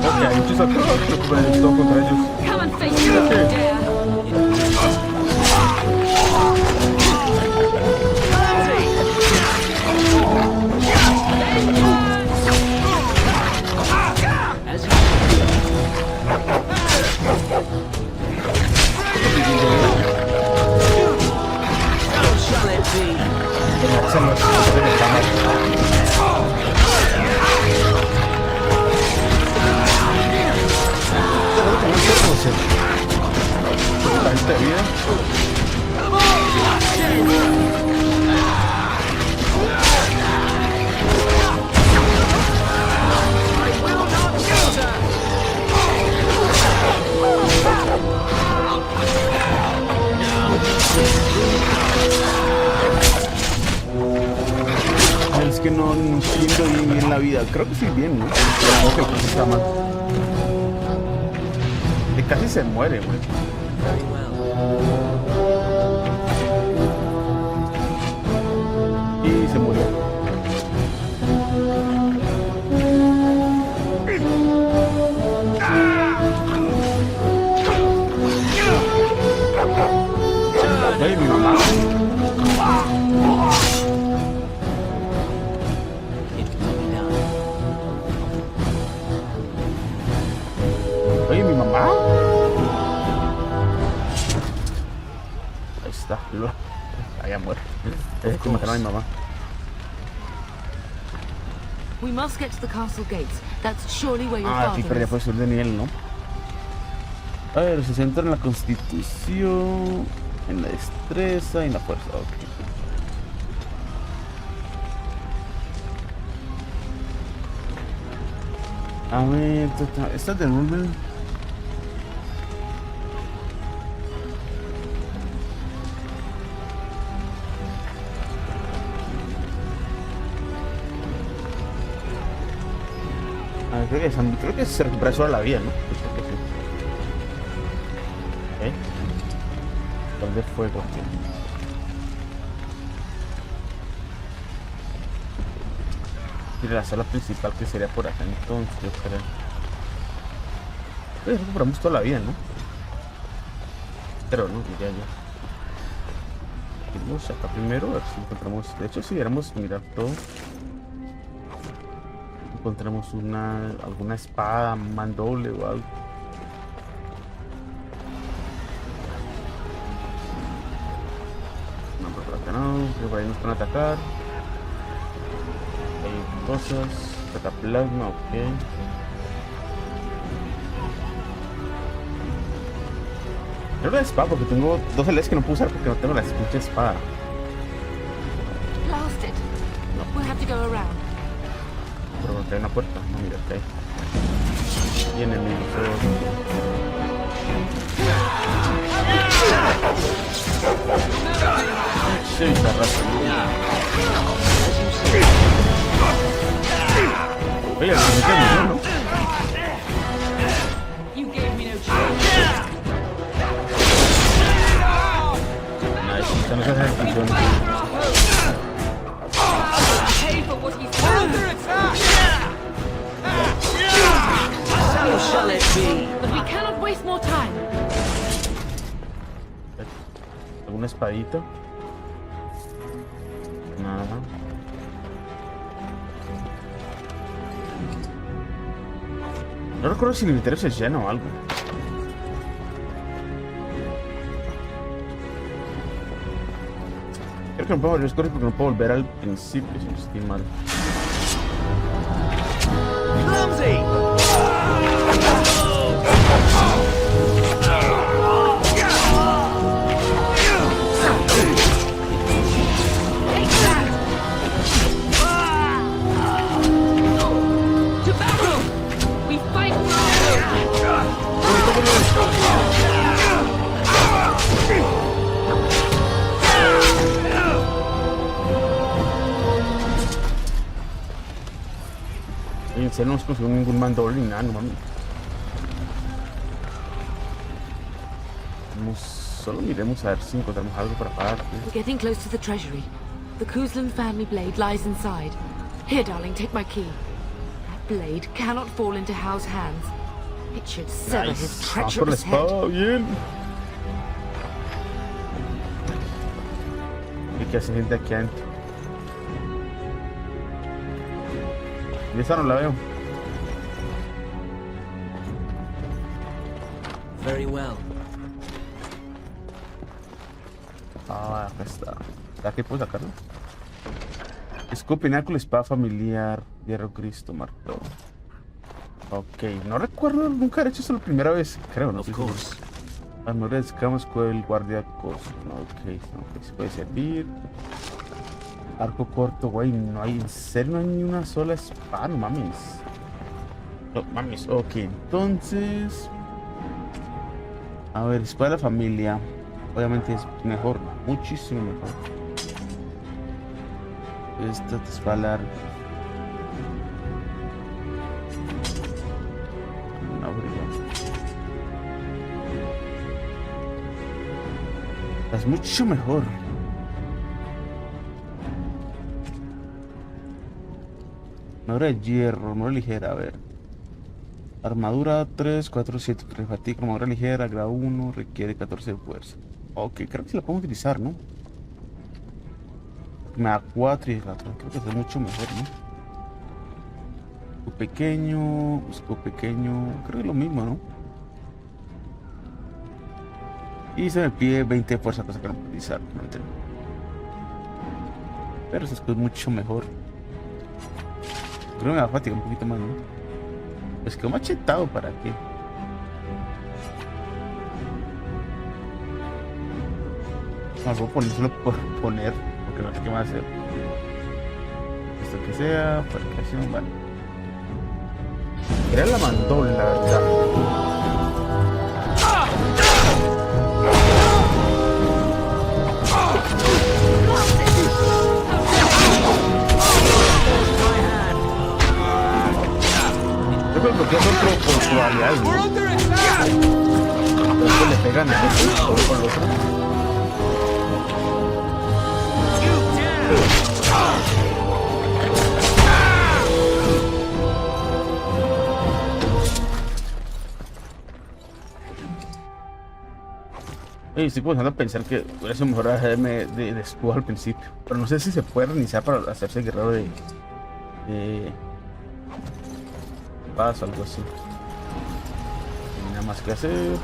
Ok, hay muchos acá, pero todo contra ellos. Come and face me, dare. Es que no entiendo bien la vida. Creo que sí bien, ¿no? Creo que pues está mal. Que casi se muere, güey. Oye, mi mamá. Ahí está. Ahí muere. Que mataron a mi mamá. We must get to the castle gates. That's surely where your Aquí father pero ya is. puede subir de nivel, ¿no? A ver, se centra en la constitución, en la destreza y en la fuerza. Ok. A ver, esta de Rumble. Creo que se recupera solo la vida, ¿no? Creo que sí. Ok. Gol de fuego aquí. Y la sala principal que sería por acá, entonces yo creo. Pues recuperamos toda la vida, ¿no? Pero no, ya. Vamos acá primero, a ver si encontramos. De hecho, si queremos mirar todo. Encontramos alguna espada, mandoble o algo. No, por acá no, creo que por ahí nos van a atacar. Hay cosas, cataplasma, ok. Creo que la espada, porque tengo dos LEs que no puedo usar porque no tengo la pinche espada. Blast it. No. We'll have to go around. Pero acá hay una puerta, no, mira, acá hay. Y enemigos. Sí, está rato. Oye, se queda muy bien, ¿no? Nice, esta no se hace función. So shall it be. But we cannot waste more time. ¿Alguna espadita? Nada. No recuerdo si el inventario se llena o algo. Creo que no puedo volver a escoger porque no puedo volver al principio si no estoy mal. En serio no hemos conseguido ningún mandoble ni nada, no mames. Solo miremos a ver si encontramos algo para pagar. We're getting close to the treasury. The Kuzlan family blade lies inside. Here, darling, take my key. That blade cannot fall into Hao's hands. It should sever his treacherous head. Bien. ¿Y qué hace gente aquí adentro? Y esa no la veo. Very well. Ah, acá está. ¿Ya que puedo sacarlo? Escudo pináculo, espada familiar, hierro Cristo, marco. Ok, no recuerdo nunca haber hecho eso la primera vez, creo, no sé. Armadura de escama, escudo del guardia cosmo. Ok, se puede servir. Arco corto, güey, no hay, en serio no hay ni una sola espada, no mames. No mames, ok, entonces... A ver, espada de la familia. Obviamente es mejor, muchísimo mejor. Esta te espada larga. Una briga. Es mucho mejor. Armadura de hierro, armadura ligera, a ver. Armadura 3, 4, 7, fatiga, armadura ligera, grado 1, requiere 14 de fuerza. Ok, creo que sí la podemos utilizar, ¿no? Me da 4 y la otra, creo que es mucho mejor, ¿no? Escudo pequeño, creo que es lo mismo, ¿no? Y se me pide 20 de fuerza, cosa que no puedo utilizar. Pero ese escudo es mucho mejor. Creo que me va a fatigar un poquito más, ¿no? Pues quedó machetado, ¿para qué? No, puedo ponérselo por poner, porque no sé qué más hacer. Esto que sea, fabricación, vale. Era la mandó, la verdad. Yo creo que es otro por probabilidades, ¿no? Entonces le pegan a este con el otro. Estoy comenzando a pensar que hubiera sido mejor hacerme de escudo al principio. Pero no sé si se puede reiniciar para hacerse guerrero de paz o algo así. No hay nada más que hacer.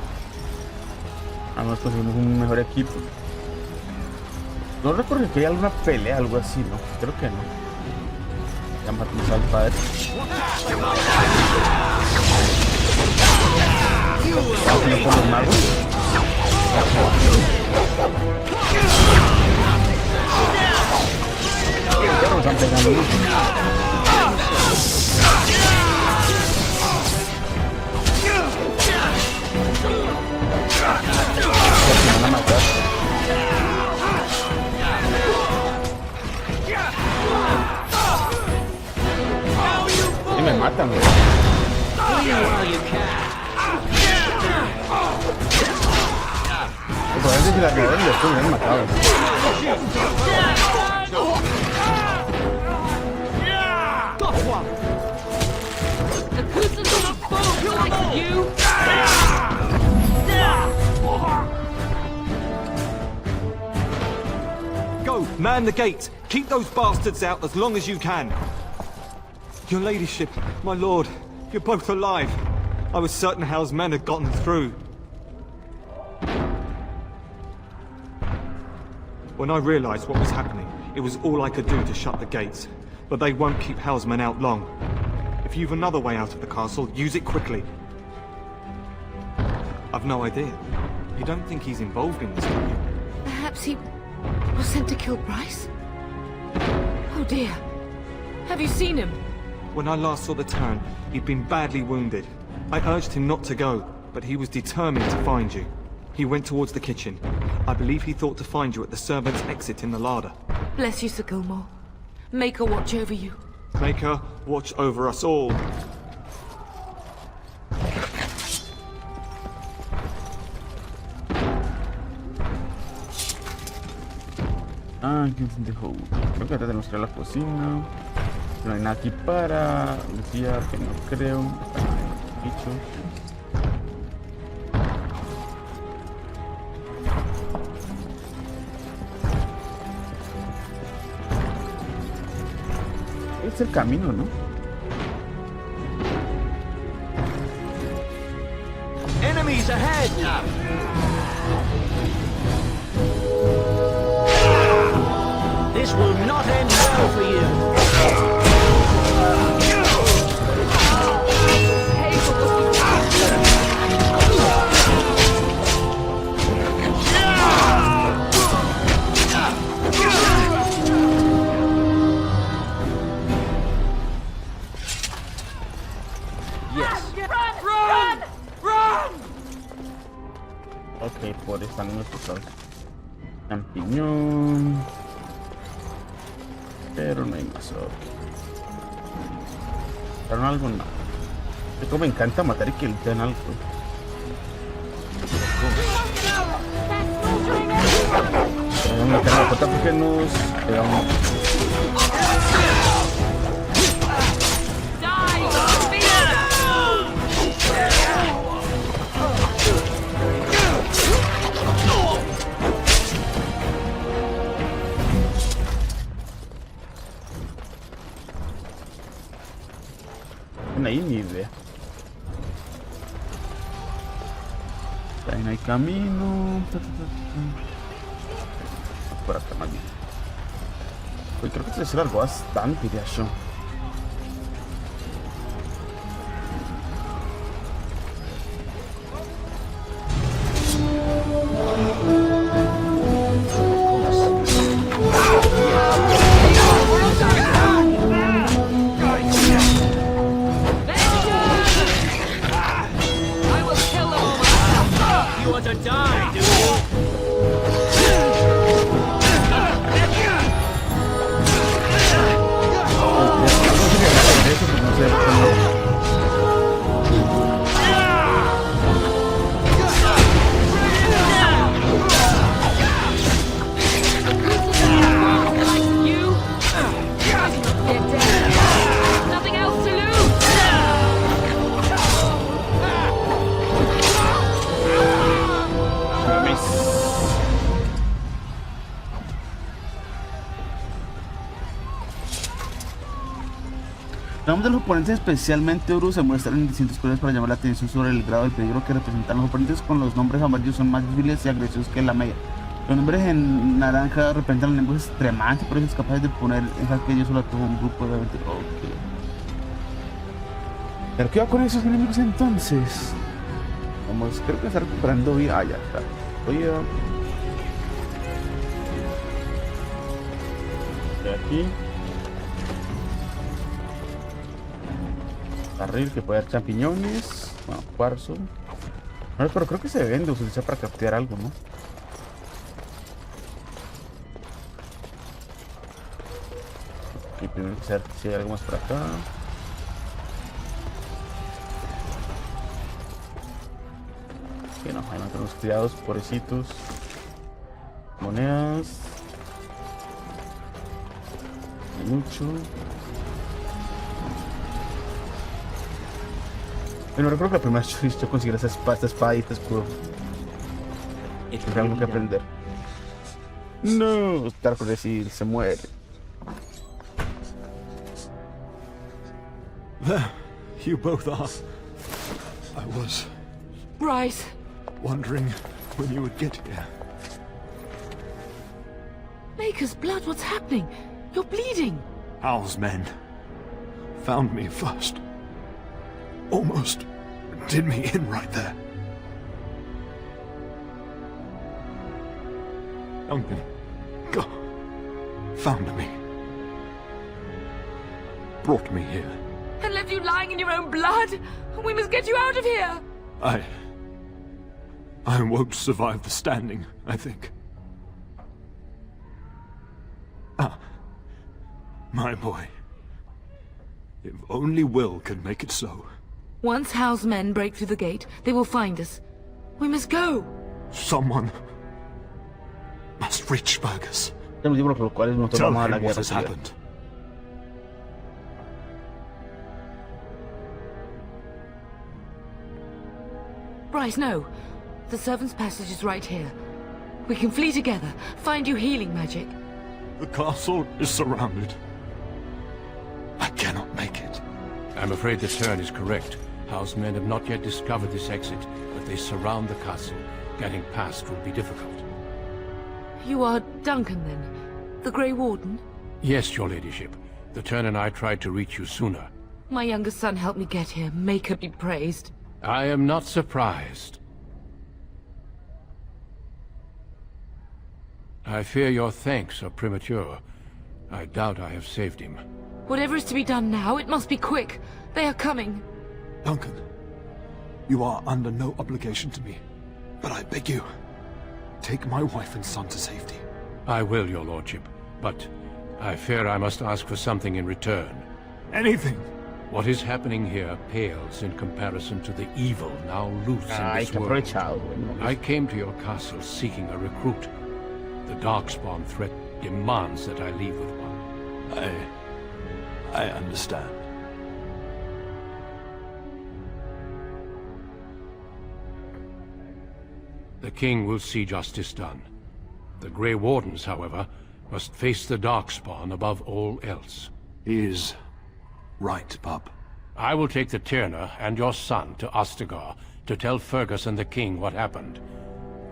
A menos conseguimos un mejor equipo. No recuerdo que haya alguna pelea, algo así, ¿no? Creo que no. Ya matamos al padre. Vamos a por los magos. Ya nos están pegando mucho. Me van a matar. Y me matan, güey. Probablemente si la acabaron después me han matado. Go, man the gate. Keep those bastards out as long as you can. Your ladyship, my lord, you're both alive. I was certain Hal's men had gotten through. When I realized what was happening, it was all I could do to shut the gates. But they won't keep Hal's men out long. If you've another way out of the castle, use it quickly. I've no idea. You don't think he's involved in this, do you? Perhaps he was sent to kill Bryce? Oh dear. Have you seen him? When I last saw the Terran, he'd been badly wounded. I urged him not to go, but he was determined to find you. He went towards the kitchen. I believe he thought to find you at the servants' exit in the larder. Bless you, Sir Gilmore. Make her watch over you. Make her watch over us all. Aquí es dejó. Creo que ahora tenemos que ir a la cocina. No hay nada aquí para limpiar, que no creo. Bicho. Es el camino, ¿no? Enemies ahead! This will not end well for you. Ok, por esta nuestros champiñón. Pero no hay más. Pero algo no. Como me encanta matar y que le den algo. Vamos a meter la puerta porque nos pegamos. Ahí ni idea. Ahí no hay camino. Por acá más bien. Uy, creo que se largó bastante, diría yo. Los de los oponentes, especialmente Uru, se muestran en distintos colores para llamar la atención sobre el grado de peligro que representan los oponentes. Con los nombres amarillos son más débiles y agresivos que la media. Los nombres en naranja representan enemigos extremadamente poderosos capaces de poner en jaque ellos solo a todo un grupo de aventureros. Okay. ¿Pero qué va con esos enemigos entonces? Vamos, creo que está recuperando vida. Ah, ya está. Oye. De aquí. Barril que puede dar champiñones. Bueno, cuarzo. No, pero creo que se deben de utilizar para capturar algo, ¿no? Y primero que saber si hay algo más por acá. Que no, ahí matan los criados, pobrecitos. Monedas. Hay mucho. Bueno, recuerdo que la primera vez yo conseguí esta espada y este escudo. Tengo algo que aprender. No, estar por decir, se muere. There, you both are. I was Bryce, wondering when you would get here. Maker's blood, what's happening? You're bleeding. Hal's men found me first. Almost did me in right there. Duncan, God, found me. Brought me here. And left you lying in your own blood? We must get you out of here! I won't survive the standing, I think. Ah, my boy. If only Will could make it so. Once Hal's men break through the gate, they will find us. We must go! Someone must reach Fergus. Tell him what has happened. Bryce, no. The servant's passage is right here. We can flee together, find you healing magic. The castle is surrounded. I cannot make it. I'm afraid the turn is correct. House men have not yet discovered this exit, but they surround the castle. Getting past will be difficult. You are Duncan, then? The Grey Warden? Yes, your ladyship. The turn and I tried to reach you sooner. My youngest son helped me get here. Maker be praised. I am not surprised. I fear your thanks are premature. I doubt I have saved him. Whatever is to be done now, it must be quick. They are coming. Duncan, you are under no obligation to me, but I beg you, take my wife and son to safety. I will, your lordship, but I fear I must ask for something in return. Anything. What is happening here pales in comparison to the evil now loose in this world. I came to your castle seeking a recruit. The Darkspawn threat demands that I leave with one. I understand. The king will see justice done. The Grey Wardens, however, must face the Darkspawn above all else. He is right, pup. I will take the Tyrna and your son to Ostagar to tell Fergus and the king what happened.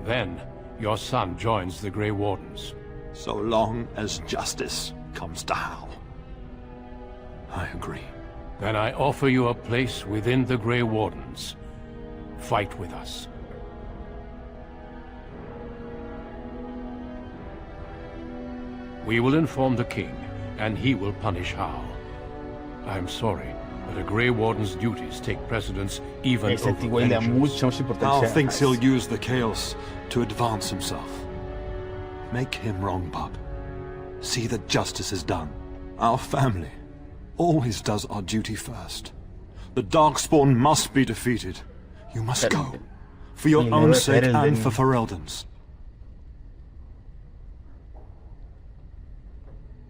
Then, your son joins the Grey Wardens. So long as justice comes to Hal. I agree. Then I offer you a place within the Grey Wardens. Fight with us. We will inform the king, and he will punish Hal. I'm sorry, but a Grey Warden's duties take precedence even over vengeance. Hal thinks he'll use the chaos to advance himself. Make him wrong, bub. See that justice is done. Our family always does our duty first. The Darkspawn must be defeated. You must go. For your own sake and for Ferelden's.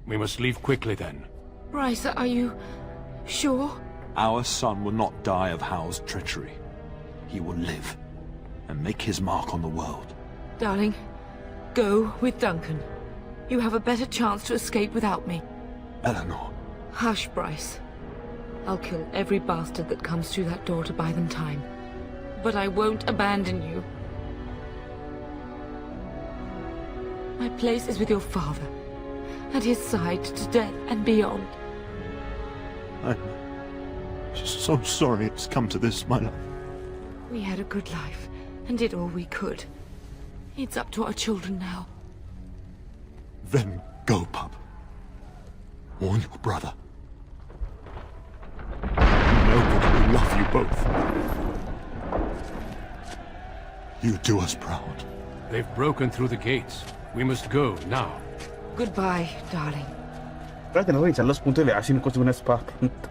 We must leave quickly then. Bryce, are you sure? Our son will not die of Hal's treachery. He will live and make his mark on the world. Darling, go with Duncan. You have a better chance to escape without me. Eleanor. Hush, Bryce. I'll kill every bastard that comes through that door to buy them time. But I won't abandon you. My place is with your father. At his side to death and beyond. I'm just so sorry it's come to this, my love. We had a good life and did all we could. It's up to our children now. Then go, pup. Warn your brother. You know that we love you both. You do us proud. They've broken through the gates. We must go now. Goodbye, darling. Voy a tener que revisar los puntos de si no consigo una espada pronto.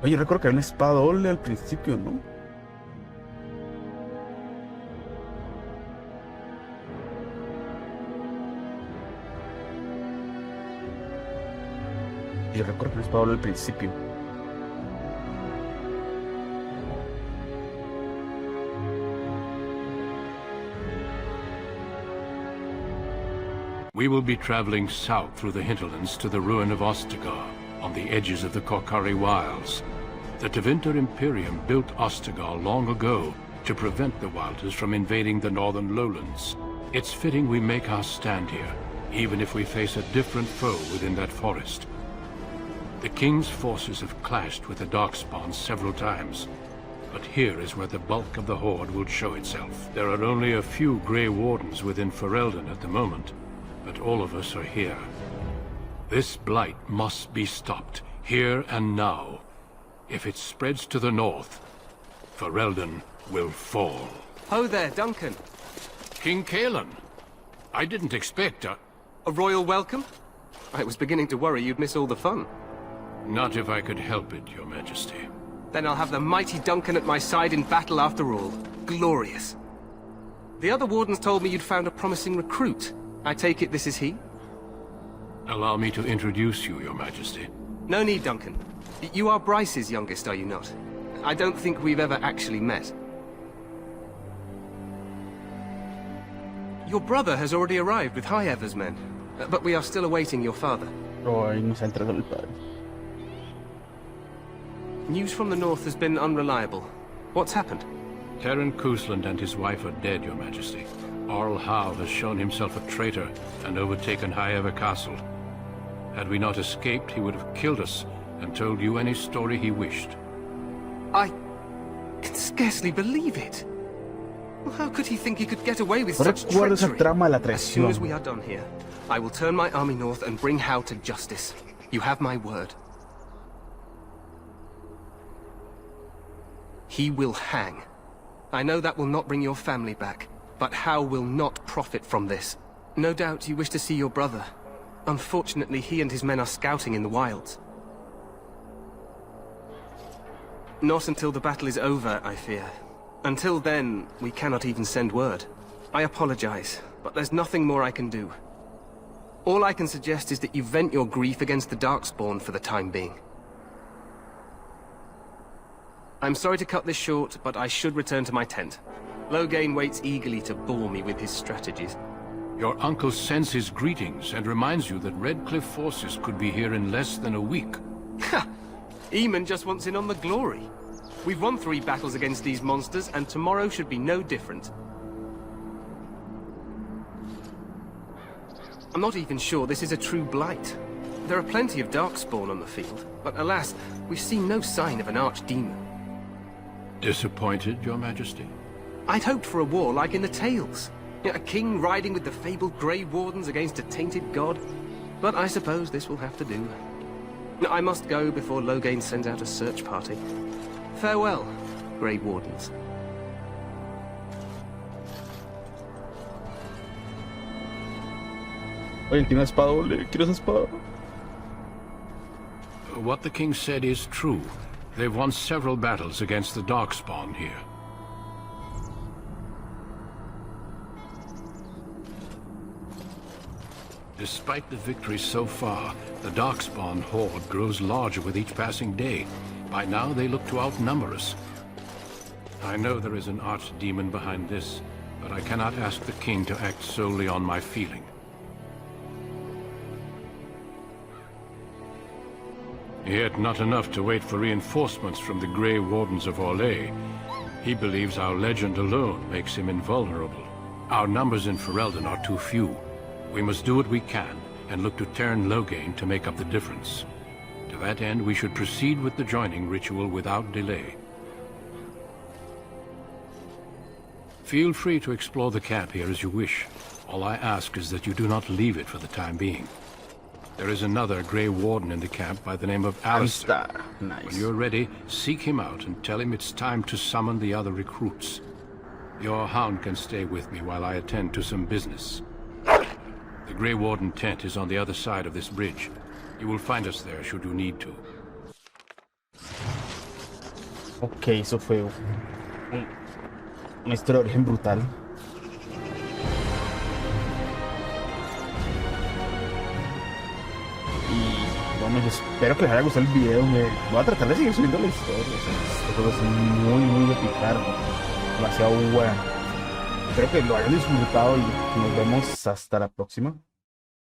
Oye, recuerdo que había una espada doble al principio, ¿no? Yo recuerdo que una espada doble al principio. We will be traveling south through the hinterlands to the ruin of Ostagar, on the edges of the Korkari Wilds. The Tevinter Imperium built Ostagar long ago to prevent the Wilders from invading the northern lowlands. It's fitting we make our stand here, even if we face a different foe within that forest. The King's forces have clashed with the Darkspawn several times, but here is where the bulk of the Horde will show itself. There are only a few Grey Wardens within Ferelden at the moment, but all of us are here. This blight must be stopped, here and now. If it spreads to the north, Ferelden will fall. Ho there, Duncan. King Cailan. I didn't expect a royal welcome? I was beginning to worry you'd miss all the fun. Not if I could help it, Your Majesty. Then I'll have the mighty Duncan at my side in battle after all. Glorious. The other wardens told me you'd found a promising recruit. I take it this is he? Allow me to introduce you, Your Majesty. No need, Duncan. You are Bryce's youngest, are you not? I don't think we've ever actually met. Your brother has already arrived with High Ever's men, but we are still awaiting your father. News from the north has been unreliable. What's happened? Terran Cousland and his wife are dead, Your Majesty. Arl Howe has shown himself a traitor and overtaken High Ever Castle. Had we not escaped, he would have killed us and told you any story he wished. I can scarcely believe it. How could he think he could get away with such treachery? As soon as we are done here, I will turn my army north and bring Howe to justice. You have my word. He will hang. I know that will not bring your family back. But Howe will not profit from this. No doubt you wish to see your brother. Unfortunately, he and his men are scouting in the wilds. Not until the battle is over, I fear. Until then, we cannot even send word. I apologize, but there's nothing more I can do. All I can suggest is that you vent your grief against the Darkspawn for the time being. I'm sorry to cut this short, but I should return to my tent. Loghain waits eagerly to bore me with his strategies. Your uncle sends his greetings and reminds you that Redcliffe forces could be here in less than a week. Ha! Eamon just wants in on the glory. We've won 3 battles against these monsters, and tomorrow should be no different. I'm not even sure this is a true blight. There are plenty of darkspawn on the field, but alas, we've seen no sign of an archdemon. Disappointed, Your Majesty? I'd hoped for a war like in the tales. A king riding with the fabled Grey Wardens against a tainted god. But I suppose this will have to do. I must go before Loghain sends out a search party. Farewell, Grey Wardens. Oye, tiene una espada doble. Quiero esa espada. What the king said is true. They've won several battles against the Darkspawn here. Despite the victories so far, the Darkspawn horde grows larger with each passing day. By now, they look to outnumber us. I know there is an archdemon behind this, but I cannot ask the king to act solely on my feeling. Yet not enough to wait for reinforcements from the Grey Wardens of Orlais. He believes our legend alone makes him invulnerable. Our numbers in Ferelden are too few. We must do what we can, and look to turn Loghain to make up the difference. To that end, we should proceed with the joining ritual without delay. Feel free to explore the camp here as you wish. All I ask is that you do not leave it for the time being. There is another Grey Warden in the camp by the name of Alistair. Nice. When you're ready, seek him out and tell him it's time to summon the other recruits. Your hound can stay with me while I attend to some business. The Grey Warden tent is on the other side of this bridge. You will find us there should you need to. Ok, eso fue una historia de origen brutal. Y bueno, yo espero que les haya gustado el video. Voy a tratar de seguir subiendo la historia. Este juego es muy de picar, demasiado bueno. Espero que lo hayan disfrutado y nos vemos hasta la próxima.